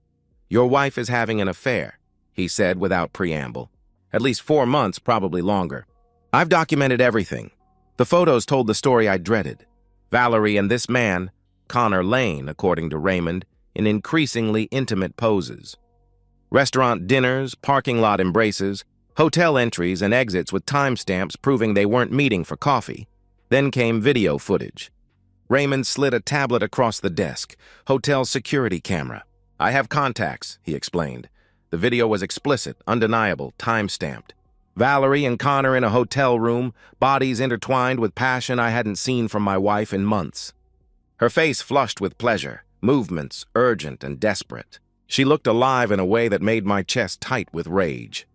Your wife is having an affair, he said without preamble. At least 4 months, probably longer. I've documented everything. The photos told the story I dreaded. Valerie and this man, Connor Lane, according to Raymond, in increasingly intimate poses. Restaurant dinners, parking lot embraces, hotel entries and exits with timestamps proving they weren't meeting for coffee. Then came video footage. Raymond slid a tablet across the desk. Hotel security camera. I have contacts, he explained. The video was explicit, undeniable, time-stamped. Valerie and Connor in a hotel room, bodies intertwined with passion I hadn't seen from my wife in months. Her face flushed with pleasure, movements urgent and desperate. She looked alive in a way that made my chest tight with rage.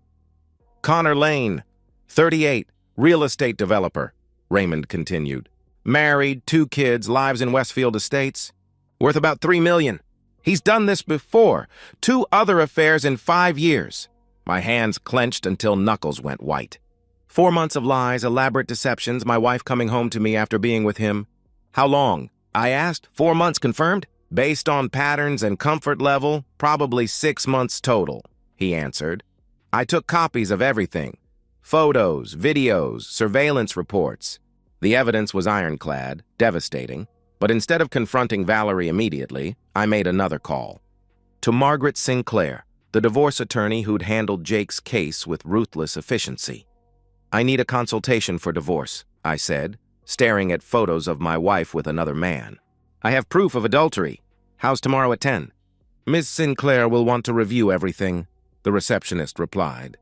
Connor Lane, 38, real estate developer, Raymond continued. Married, 2 kids, lives in Westfield Estates. Worth about $3 million. He's done this before. 2 other affairs in 5 years. My hands clenched until knuckles went white. 4 months of lies, elaborate deceptions, my wife coming home to me after being with him. How long? I asked. 4 months confirmed? Based on patterns and comfort level, probably 6 months total. he answered. I took copies of everything. Photos, videos, surveillance reports. The evidence was ironclad, devastating, but instead of confronting Valerie immediately, I made another call. To Margaret Sinclair, the divorce attorney who'd handled Jake's case with ruthless efficiency. I need a consultation for divorce, I said, staring at photos of my wife with another man. I have proof of adultery. How's tomorrow at 10? Miss Sinclair will want to review everything, the receptionist replied.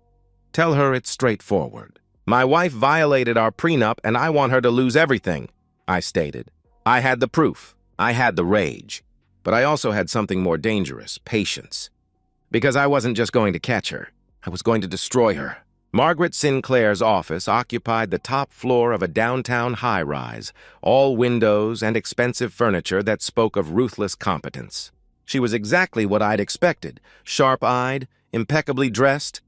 Tell her it's straightforward. My wife violated our prenup and I want her to lose everything, I stated. I had the proof. I had the rage. But I also had something more dangerous, patience. Because I wasn't just going to catch her. I was going to destroy her. Margaret Sinclair's office occupied the top floor of a downtown high-rise, all windows and expensive furniture that spoke of ruthless competence. She was exactly what I'd expected, sharp-eyed, impeccably dressed,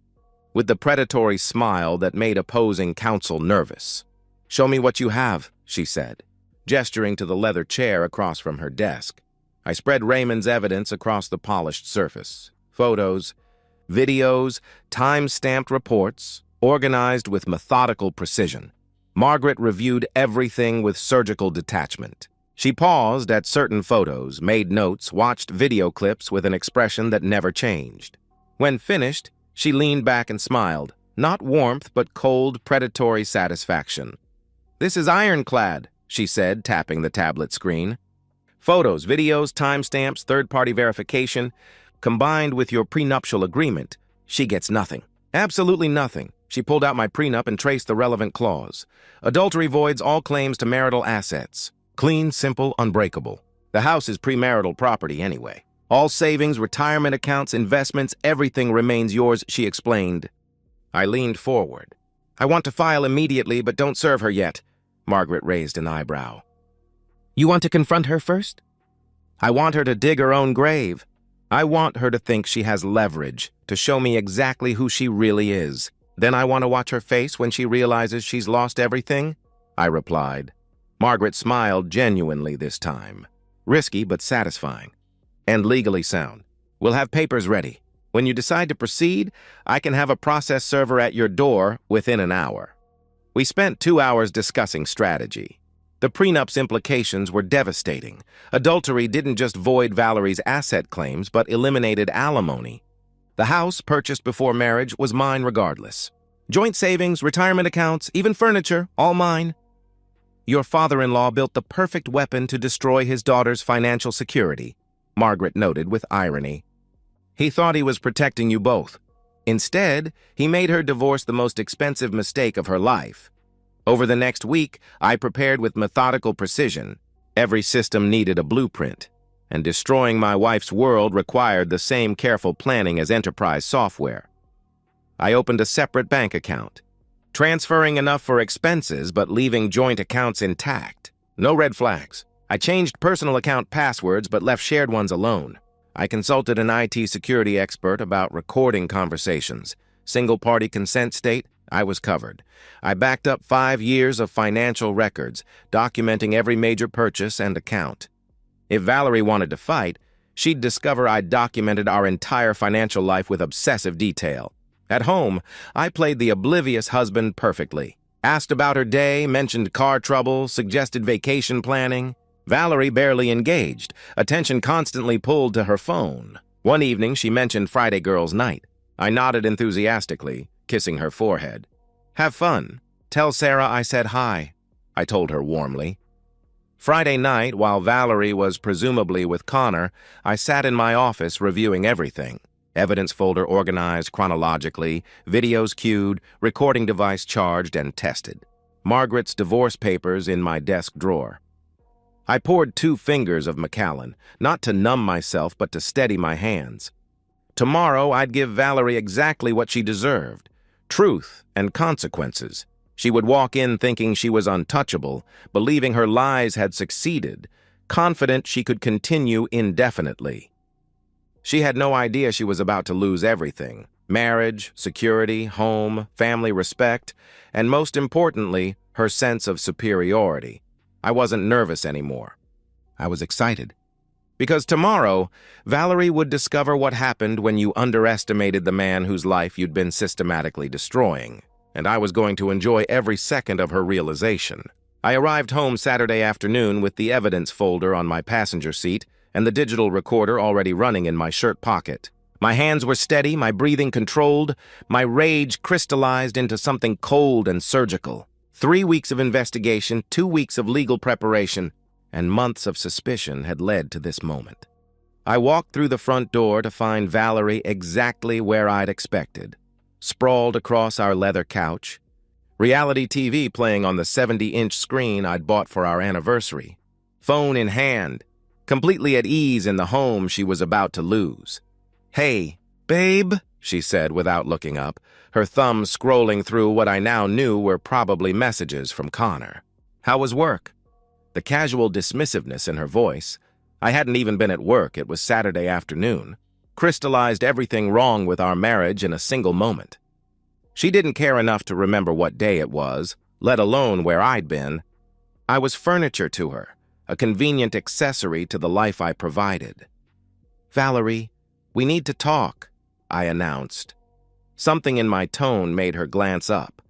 with the predatory smile that made opposing counsel nervous. Show me what you have, she said, gesturing to the leather chair across from her desk. I spread Raymond's evidence across the polished surface. Photos, videos, time-stamped reports, organized with methodical precision. Margaret reviewed everything with surgical detachment. She paused at certain photos, made notes, watched video clips with an expression that never changed. When finished, she leaned back and smiled, not warmth but cold, predatory satisfaction. This is ironclad, she said, tapping the tablet screen. Photos, videos, timestamps, third-party verification, combined with your prenuptial agreement, she gets nothing. Absolutely nothing. She pulled out my prenup and traced the relevant clause. Adultery voids all claims to marital assets. Clean, simple, unbreakable. The house is premarital property anyway. All savings, retirement accounts, investments, everything remains yours, she explained. I leaned forward. I want to file immediately, but don't serve her yet. Margaret raised an eyebrow. You want to confront her first? I want her to dig her own grave. I want her to think she has leverage, to show me exactly who she really is. Then I want to watch her face when she realizes she's lost everything, I replied. Margaret smiled genuinely this time. Risky but satisfying. And legally sound. We'll have papers ready. When you decide to proceed, I can have a process server at your door within an hour. We spent 2 hours discussing strategy. The prenup's implications were devastating. Adultery didn't just void Valerie's asset claims, but eliminated alimony. The house, purchased before marriage, was mine regardless. Joint savings, retirement accounts, even furniture, all mine. Your father-in-law built the perfect weapon to destroy his daughter's financial security, Margaret noted with irony. He thought he was protecting you both. Instead, he made her divorce the most expensive mistake of her life. Over the next week, I prepared with methodical precision. Every system needed a blueprint, and destroying my wife's world required the same careful planning as enterprise software. I opened a separate bank account, transferring enough for expenses but leaving joint accounts intact. No red flags. I changed personal account passwords but left shared ones alone. I consulted an IT security expert about recording conversations. Single-party consent state, I was covered. I backed up 5 years of financial records, documenting every major purchase and account. If Valerie wanted to fight, she'd discover I'd documented our entire financial life with obsessive detail. At home, I played the oblivious husband perfectly. Asked about her day, mentioned car trouble, suggested vacation planning. Valerie barely engaged, attention constantly pulled to her phone. One evening, she mentioned Friday girls' night. I nodded enthusiastically, kissing her forehead. Have fun. Tell Sarah I said hi, I told her warmly. Friday night, while Valerie was presumably with Connor, I sat in my office reviewing everything. Evidence folder organized chronologically, videos queued, recording device charged and tested. Margaret's divorce papers in my desk drawer. I poured 2 fingers of Macallan, not to numb myself but to steady my hands. Tomorrow I'd give Valerie exactly what she deserved. Truth and consequences. She would walk in thinking she was untouchable, believing her lies had succeeded, confident she could continue indefinitely. She had no idea she was about to lose everything. Marriage, security, home, family respect, and most importantly, her sense of superiority. I wasn't nervous anymore. I was excited. Because tomorrow, Valerie would discover what happened when you underestimated the man whose life you'd been systematically destroying, and I was going to enjoy every second of her realization. I arrived home Saturday afternoon with the evidence folder on my passenger seat and the digital recorder already running in my shirt pocket. My hands were steady, my breathing controlled, my rage crystallized into something cold and surgical. 3 weeks of investigation, 2 weeks of legal preparation, and months of suspicion had led to this moment. I walked through the front door to find Valerie exactly where I'd expected, sprawled across our leather couch, reality TV playing on the 70-inch screen I'd bought for our anniversary, phone in hand, completely at ease in the home she was about to lose. "Hey, babe," she said without looking up, her thumb scrolling through what I now knew were probably messages from Connor. "How was work?" The casual dismissiveness in her voice, I hadn't even been at work, it was Saturday afternoon, crystallized everything wrong with our marriage in a single moment. She didn't care enough to remember what day it was, let alone where I'd been. I was furniture to her, a convenient accessory to the life I provided. "Valerie, we need to talk," I announced. Something in my tone made her glance up,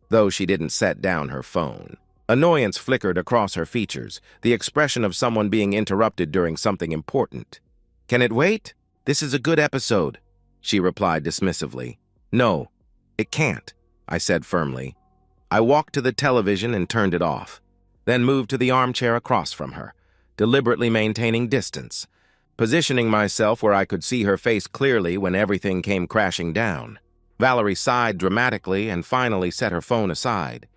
though she didn't set down her phone. Annoyance flickered across her features, the expression of someone being interrupted during something important. "Can it wait? This is a good episode," she replied dismissively. "No, it can't," I said firmly. I walked to the television and turned it off, then moved to the armchair across from her, deliberately maintaining distance, positioning myself where I could see her face clearly when everything came crashing down. Valerie sighed dramatically and finally set her phone aside,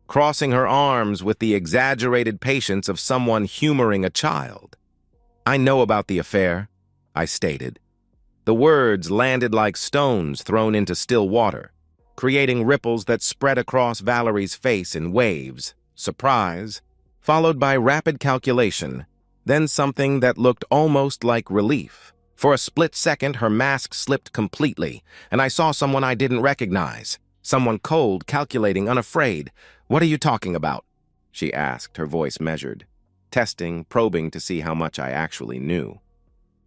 crossing her arms with the exaggerated patience of someone humoring a child. "I know about the affair," I stated. The words landed like stones thrown into still water, creating ripples that spread across Valerie's face in waves, surprise, followed by rapid calculation, then something that looked almost like relief. For a split second, her mask slipped completely, and I saw someone I didn't recognize. Someone cold, calculating, unafraid. "What are you talking about?" she asked, her voice measured, testing, probing to see how much I actually knew.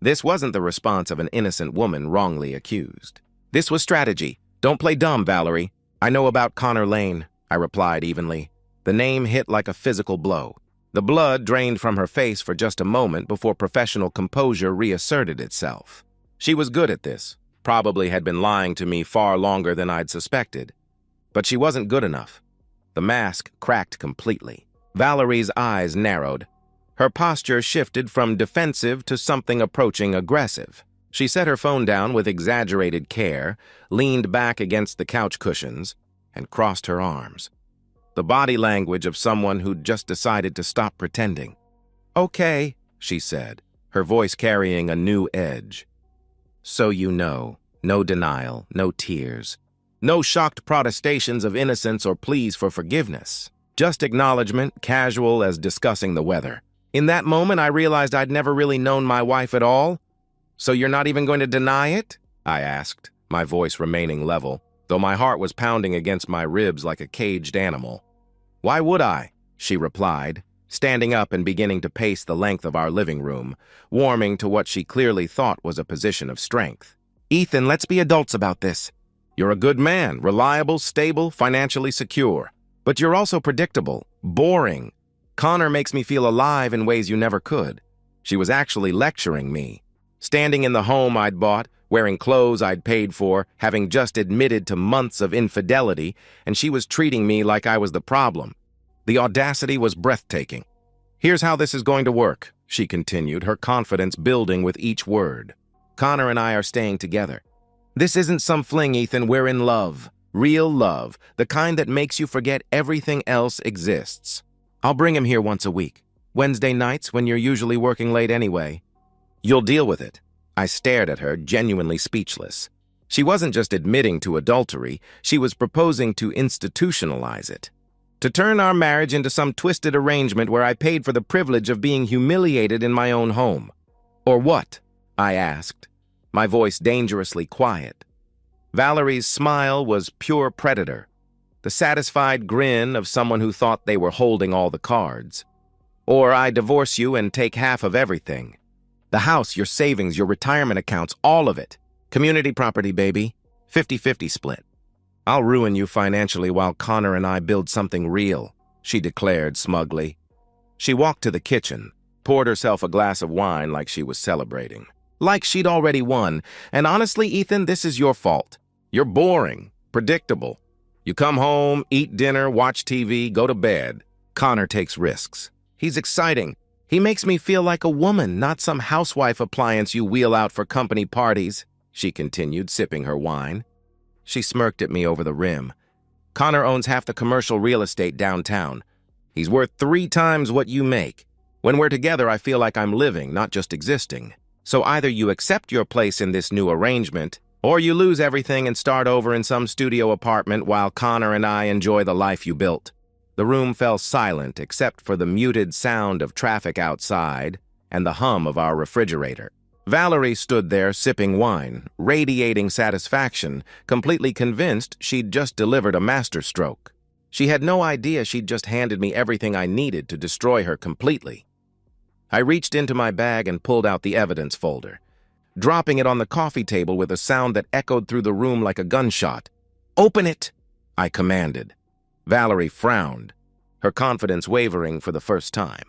This wasn't the response of an innocent woman wrongly accused. "This was strategy. Don't play dumb, Valerie. I know about Connor Lane," I replied evenly. The name hit like a physical blow. The blood drained from her face for just a moment before professional composure reasserted itself. She was good at this, probably had been lying to me far longer than I'd suspected. But she wasn't good enough. The mask cracked completely. Valerie's eyes narrowed. Her posture shifted from defensive to something approaching aggressive. She set her phone down with exaggerated care, leaned back against the couch cushions, and crossed her arms. The body language of someone who'd just decided to stop pretending. "Okay," she said, her voice carrying a new edge. "So you know, no denial, no tears. No shocked protestations of innocence or pleas for forgiveness. Just acknowledgement, casual as discussing the weather. In that moment, I realized I'd never really known my wife at all. "So you're not even going to deny it?" I asked, my voice remaining level, though my heart was pounding against my ribs like a caged animal. "Why would I?" she replied, standing up and beginning to pace the length of our living room, warming to what she clearly thought was a position of strength. "Ethan, let's be adults about this. You're a good man, reliable, stable, financially secure. But you're also predictable, boring. Connor makes me feel alive in ways you never could." She was actually lecturing me. Standing in the home I'd bought, wearing clothes I'd paid for, having just admitted to months of infidelity, and she was treating me like I was the problem. The audacity was breathtaking. "Here's how this is going to work," she continued, her confidence building with each word. "Connor and I are staying together. This isn't some fling, Ethan. We're in love. Real love. The kind that makes you forget everything else exists. I'll bring him here once a week. Wednesday nights when you're usually working late anyway. You'll deal with it." I stared at her, genuinely speechless. She wasn't just admitting to adultery, she was proposing to institutionalize it. To turn our marriage into some twisted arrangement where I paid for the privilege of being humiliated in my own home. "Or what?" I asked, my voice dangerously quiet. Valerie's smile was pure predator, the satisfied grin of someone who thought they were holding all the cards. "Or I divorce you and take half of everything." The house, your savings, your retirement accounts, all of it. Community property, baby. 50-50 split. I'll ruin you financially while Connor and I build something real, she declared smugly. She walked to the kitchen, poured herself a glass of wine like she was celebrating. Like she'd already won. And honestly, Ethan, this is your fault. You're boring, predictable. You come home, eat dinner, watch TV, go to bed. Connor takes risks. He's exciting. He makes me feel like a woman, not some housewife appliance you wheel out for company parties, she continued, sipping her wine. She smirked at me over the rim. Connor owns half the commercial real estate downtown. He's worth 3 times what you make. When we're together, I feel like I'm living, not just existing. So either you accept your place in this new arrangement, or you lose everything and start over in some studio apartment while Connor and I enjoy the life you built. The room fell silent except for the muted sound of traffic outside and the hum of our refrigerator. Valerie stood there sipping wine, radiating satisfaction, completely convinced she'd just delivered a masterstroke. She had no idea she'd just handed me everything I needed to destroy her completely. I reached into my bag and pulled out the evidence folder, dropping it on the coffee table with a sound that echoed through the room like a gunshot. "Open it!" I commanded. Valerie frowned, her confidence wavering for the first time.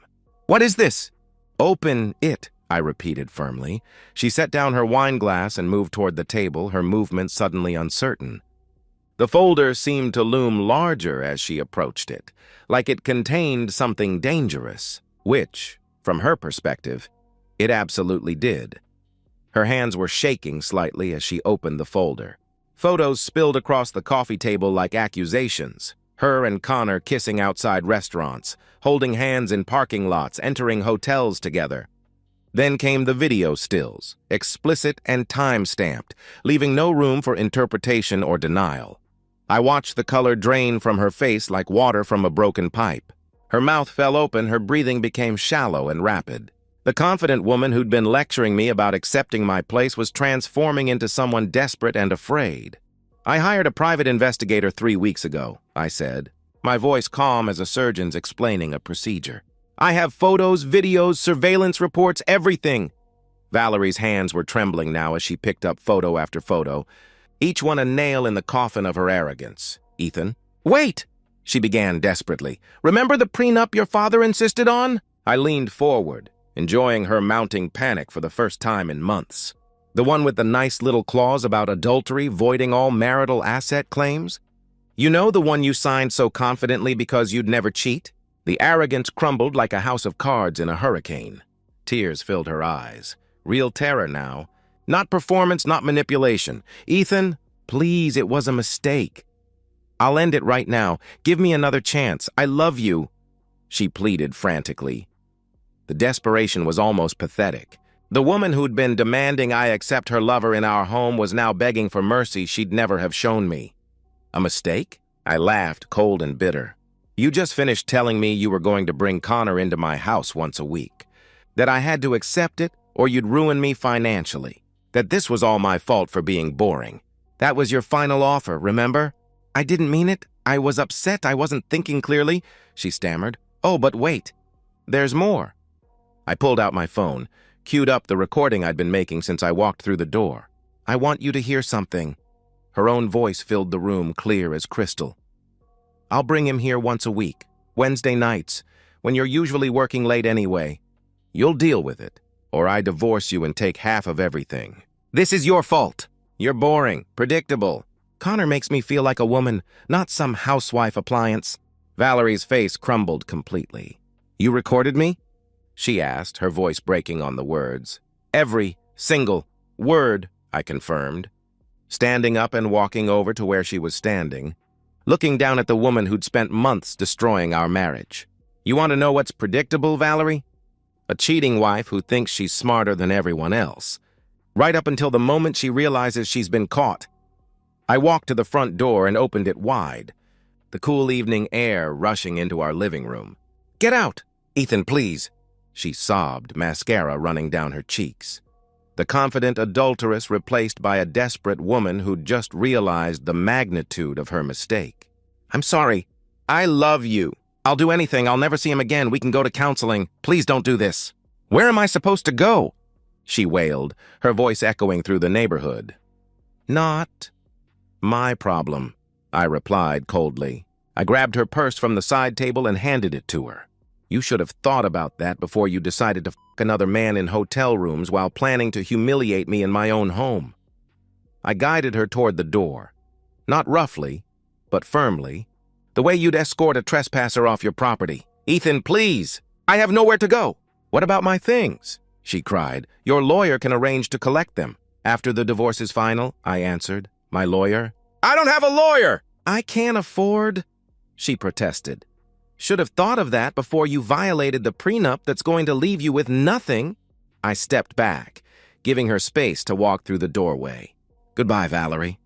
"What is this?" "Open it," I repeated firmly. She set down her wine glass and moved toward the table, her movement suddenly uncertain. The folder seemed to loom larger as she approached it, like it contained something dangerous, which, from her perspective, it absolutely did. Her hands were shaking slightly as she opened the folder. Photos spilled across the coffee table like accusations. Her and Connor kissing outside restaurants, holding hands in parking lots, entering hotels together. Then came the video stills, explicit and time-stamped, leaving no room for interpretation or denial. I watched the color drain from her face like water from a broken pipe. Her mouth fell open, her breathing became shallow and rapid. The confident woman who'd been lecturing me about accepting my place was transforming into someone desperate and afraid. "I hired a private investigator 3 weeks ago," I said, my voice calm as a surgeon's explaining a procedure. "I have photos, videos, surveillance reports, everything." Valerie's hands were trembling now as she picked up photo after photo, each one a nail in the coffin of her arrogance. "Ethan." "Wait!" she began desperately. "Remember the prenup your father insisted on?" I leaned forward, enjoying her mounting panic for the first time in months. "The one with the nice little clause about adultery voiding all marital asset claims? You know, the one you signed so confidently because you'd never cheat?" The arrogance crumbled like a house of cards in a hurricane. Tears filled her eyes. Real terror now. Not performance, not manipulation. "Ethan, please, it was a mistake. I'll end it right now. Give me another chance. I love you," she pleaded frantically. The desperation was almost pathetic. The woman who'd been demanding I accept her lover in our home was now begging for mercy she'd never have shown me. "A mistake?" I laughed, cold and bitter. "You just finished telling me you were going to bring Connor into my house once a week. That I had to accept it or you'd ruin me financially. That this was all my fault for being boring. That was your final offer, remember?" "I didn't mean it. I was upset. I wasn't thinking clearly," she stammered. "Oh, but wait. There's more." I pulled out my phone, queued up the recording I'd been making since I walked through the door. "I want you to hear something." Her own voice filled the room clear as crystal. "I'll bring him here once a week, Wednesday nights, when you're usually working late anyway. You'll deal with it, or I divorce you and take half of everything. This is your fault. You're boring, predictable. Connor makes me feel like a woman, not some housewife appliance." Valerie's face crumbled completely. "You recorded me?" she asked, her voice breaking on the words. "Every single word," I confirmed, standing up and walking over to where she was standing, looking down at the woman who'd spent months destroying our marriage. "You want to know what's predictable, Valerie? A cheating wife who thinks she's smarter than everyone else, right up until the moment she realizes she's been caught." I walked to the front door and opened it wide, the cool evening air rushing into our living room. "Get out! Ethan, please!" she sobbed, mascara running down her cheeks. The confident adulteress replaced by a desperate woman who'd just realized the magnitude of her mistake. "I'm sorry. I love you. I'll do anything. I'll never see him again. We can go to counseling. Please don't do this." "Where am I supposed to go?" she wailed, her voice echoing through the neighborhood. Not my problem, I replied coldly. I grabbed her purse from the side table and handed it to her. You should have thought about that before you decided to f another man in hotel rooms while planning to humiliate me in my own home. I guided her toward the door. Not roughly, but firmly. The way you'd escort a trespasser off your property. Ethan, please! I have nowhere to go! What about my things? She cried. Your lawyer can arrange to collect them. After the divorce is final, I answered. My lawyer? I don't have a lawyer! I can't afford... She protested. Should have thought of that before you violated the prenup that's going to leave you with nothing. I stepped back, giving her space to walk through the doorway. Goodbye, Valerie.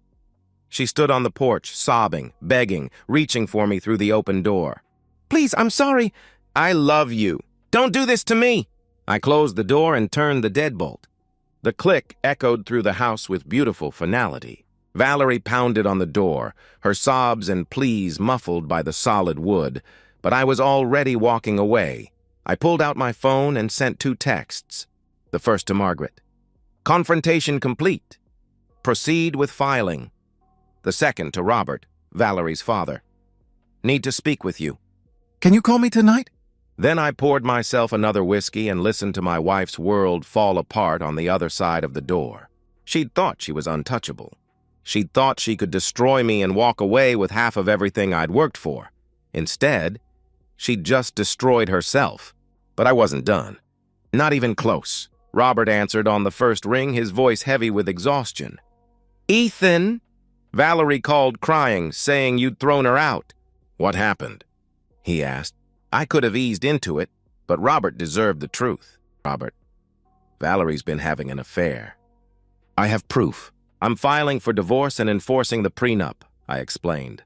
She stood on the porch, sobbing, begging, reaching for me through the open door. Please, I'm sorry. I love you. Don't do this to me. I closed the door and turned the deadbolt. The click echoed through the house with beautiful finality. Valerie pounded on the door, her sobs and pleas muffled by the solid wood, but I was already walking away. I pulled out my phone and sent 2 texts. The first to Margaret. Confrontation complete. Proceed with filing. The second to Robert, Valerie's father. Need to speak with you. Can you call me tonight? Then I poured myself another whiskey and listened to my wife's world fall apart on the other side of the door. She'd thought she was untouchable. She'd thought she could destroy me and walk away with half of everything I'd worked for. Instead, she'd just destroyed herself. But I wasn't done. Not even close. Robert answered on the first ring, his voice heavy with exhaustion. Ethan! Valerie called crying, saying you'd thrown her out. What happened? He asked. I could have eased into it, but Robert deserved the truth. Robert, Valerie's been having an affair. I have proof. I'm filing for divorce and enforcing the prenup, I explained.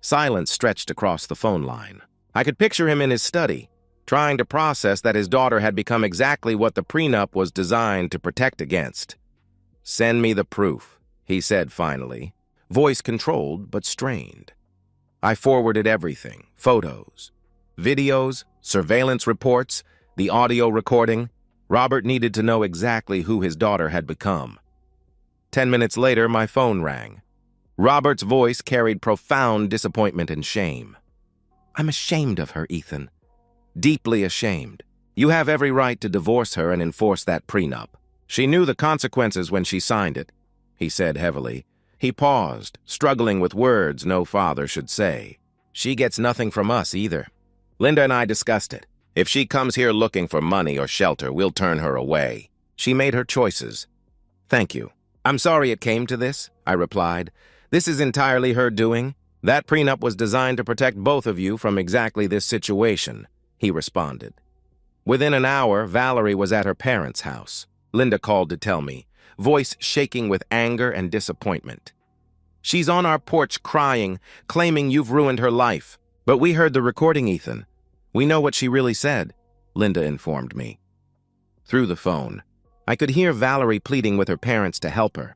Silence stretched across the phone line. I could picture him in his study, trying to process that his daughter had become exactly what the prenup was designed to protect against. Send me the proof, he said finally, voice controlled but strained. I forwarded everything, photos, videos, surveillance reports, the audio recording. Robert needed to know exactly who his daughter had become. 10 minutes later, my phone rang. Robert's voice carried profound disappointment and shame. I'm ashamed of her, Ethan. Deeply ashamed. You have every right to divorce her and enforce that prenup. She knew the consequences when she signed it, he said heavily. He paused, struggling with words no father should say. She gets nothing from us either. Linda and I discussed it. If she comes here looking for money or shelter, we'll turn her away. She made her choices. Thank you. I'm sorry it came to this, I replied. This is entirely her doing. That prenup was designed to protect both of you from exactly this situation, he responded. Within an hour, Valerie was at her parents' house. Linda called to tell me, voice shaking with anger and disappointment. She's on our porch crying, claiming you've ruined her life. But we heard the recording, Ethan. We know what she really said, Linda informed me. Through the phone, I could hear Valerie pleading with her parents to help her,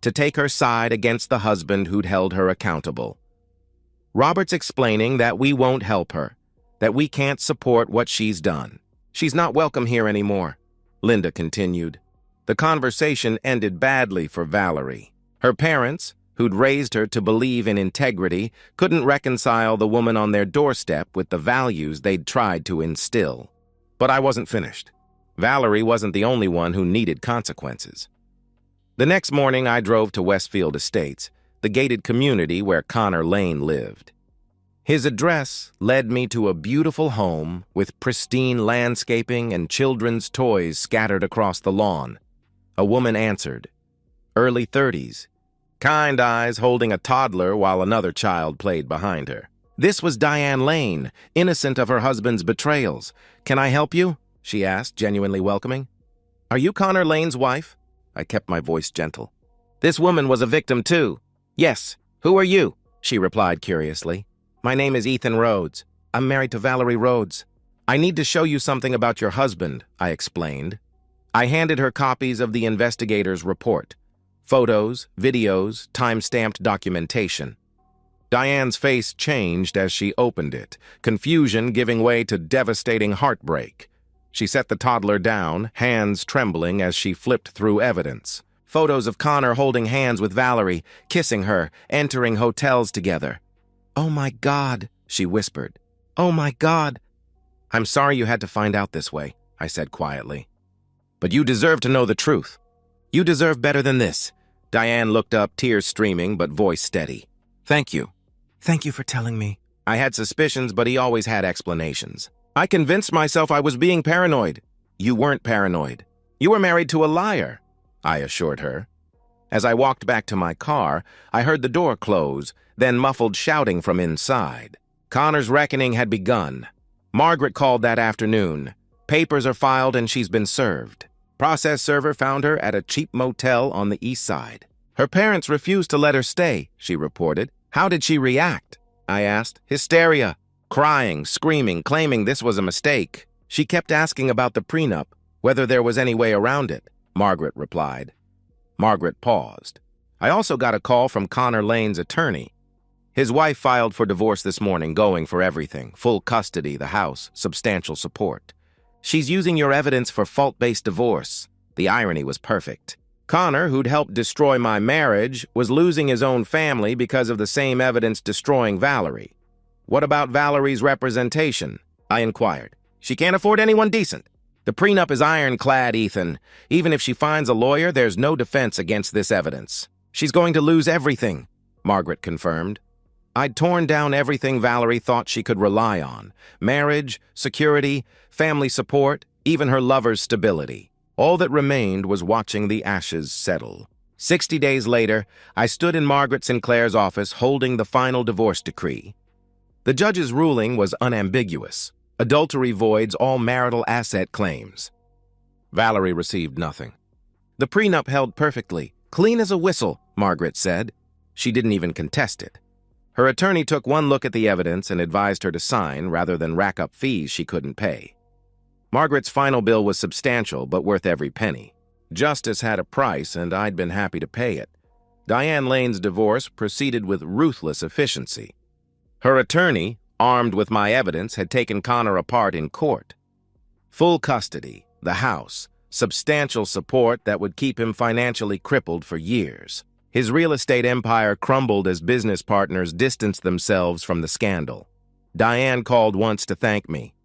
to take her side against the husband who'd held her accountable. Robert's explaining that we won't help her, that we can't support what she's done. She's not welcome here anymore, Linda continued. The conversation ended badly for Valerie. Her parents, who'd raised her to believe in integrity, couldn't reconcile the woman on their doorstep with the values they'd tried to instill. But I wasn't finished. Valerie wasn't the only one who needed consequences. The next morning, I drove to Westfield Estates, the gated community where Connor Lane lived. His address led me to a beautiful home with pristine landscaping and children's toys scattered across the lawn. A woman answered. Early 30s. Kind eyes holding a toddler while another child played behind her. This was Diane Lane, innocent of her husband's betrayals. Can I help you? She asked, genuinely welcoming. Are you Connor Lane's wife? I kept my voice gentle. This woman was a victim too. Yes. Who are you? She replied curiously. My name is Ethan Rhodes. I'm married to Valerie Rhodes. I need to show you something about your husband, I explained. I handed her copies of the investigator's report. Photos, videos, time-stamped documentation. Diane's face changed as she opened it, confusion giving way to devastating heartbreak. She set the toddler down, hands trembling as she flipped through evidence. Photos of Connor holding hands with Valerie, kissing her, entering hotels together. "Oh my God," she whispered. "Oh my God." "I'm sorry you had to find out this way," I said quietly. "But you deserve to know the truth. You deserve better than this." Diane looked up, tears streaming, but voice steady. "Thank you. Thank you for telling me." I had suspicions, but he always had explanations. "I convinced myself I was being paranoid." "You weren't paranoid. You were married to a liar," I assured her. As I walked back to my car, I heard the door close, then muffled shouting from inside. Connor's reckoning had begun. Margaret called that afternoon. Papers are filed and she's been served. Process server found her at a cheap motel on the east side. Her parents refused to let her stay, she reported. "How did she react?" I asked. "Hysteria. Crying, screaming, claiming this was a mistake. She kept asking about the prenup, whether there was any way around it," Margaret replied. Margaret paused. "I also got a call from Connor Lane's attorney. His wife filed for divorce this morning, going for everything. Full custody, the house, substantial support. She's using your evidence for fault-based divorce." The irony was perfect. Connor, who'd helped destroy my marriage, was losing his own family because of the same evidence destroying Valerie. "What about Valerie's representation?" I inquired. "She can't afford anyone decent. The prenup is ironclad, Ethan. Even if she finds a lawyer, there's no defense against this evidence. She's going to lose everything," Margaret confirmed. I'd torn down everything Valerie thought she could rely on. Marriage, security, family support, even her lover's stability. All that remained was watching the ashes settle. 60 days later, I stood in Margaret Sinclair's office holding the final divorce decree. The judge's ruling was unambiguous. Adultery voids all marital asset claims. Valerie received nothing. "The prenup held perfectly, clean as a whistle," Margaret said. She didn't even contest it. Her attorney took one look at the evidence and advised her to sign rather than rack up fees she couldn't pay. Margaret's final bill was substantial, but worth every penny. Justice had a price, and I'd been happy to pay it. Diane Lane's divorce proceeded with ruthless efficiency. Her attorney, armed with my evidence, had taken Connor apart in court. Full custody, the house, substantial support that would keep him financially crippled for years. His real estate empire crumbled as business partners distanced themselves from the scandal. Diane called once to thank me.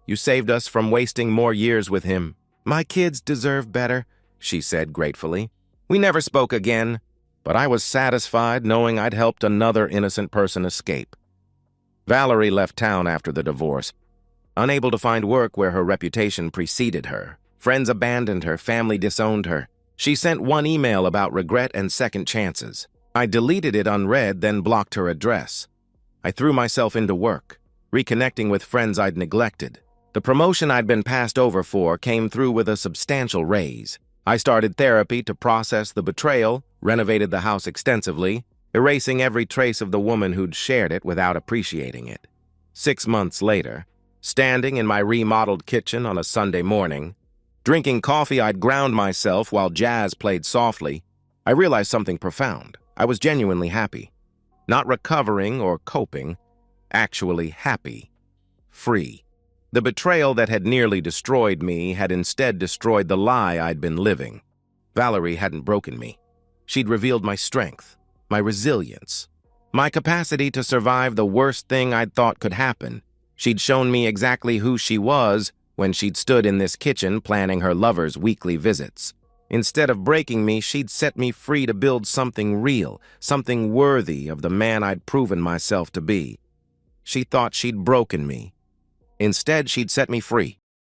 "You saved us from wasting more years with him. My kids deserve better," she said gratefully. We never spoke again, but I was satisfied knowing I'd helped another innocent person escape. Valerie left town after the divorce, unable to find work where her reputation preceded her. Friends abandoned her, family disowned her. She sent one email about regret and second chances. I deleted it unread, then blocked her address. I threw myself into work, reconnecting with friends I'd neglected. The promotion I'd been passed over for came through with a substantial raise. I started therapy to process the betrayal, renovated the house extensively, erasing every trace of the woman who'd shared it without appreciating it. 6 months later, standing in my remodeled kitchen on a Sunday morning, drinking coffee I'd ground myself while jazz played softly, I realized something profound. I was genuinely happy. Not recovering or coping, actually happy. Free. The betrayal that had nearly destroyed me had instead destroyed the lie I'd been living. Valerie hadn't broken me. She'd revealed my strength, my resilience, my capacity to survive the worst thing I'd thought could happen. She'd shown me exactly who she was when she'd stood in this kitchen planning her lover's weekly visits. Instead of breaking me, she'd set me free to build something real, something worthy of the man I'd proven myself to be. She thought she'd broken me. Instead, she'd set me free.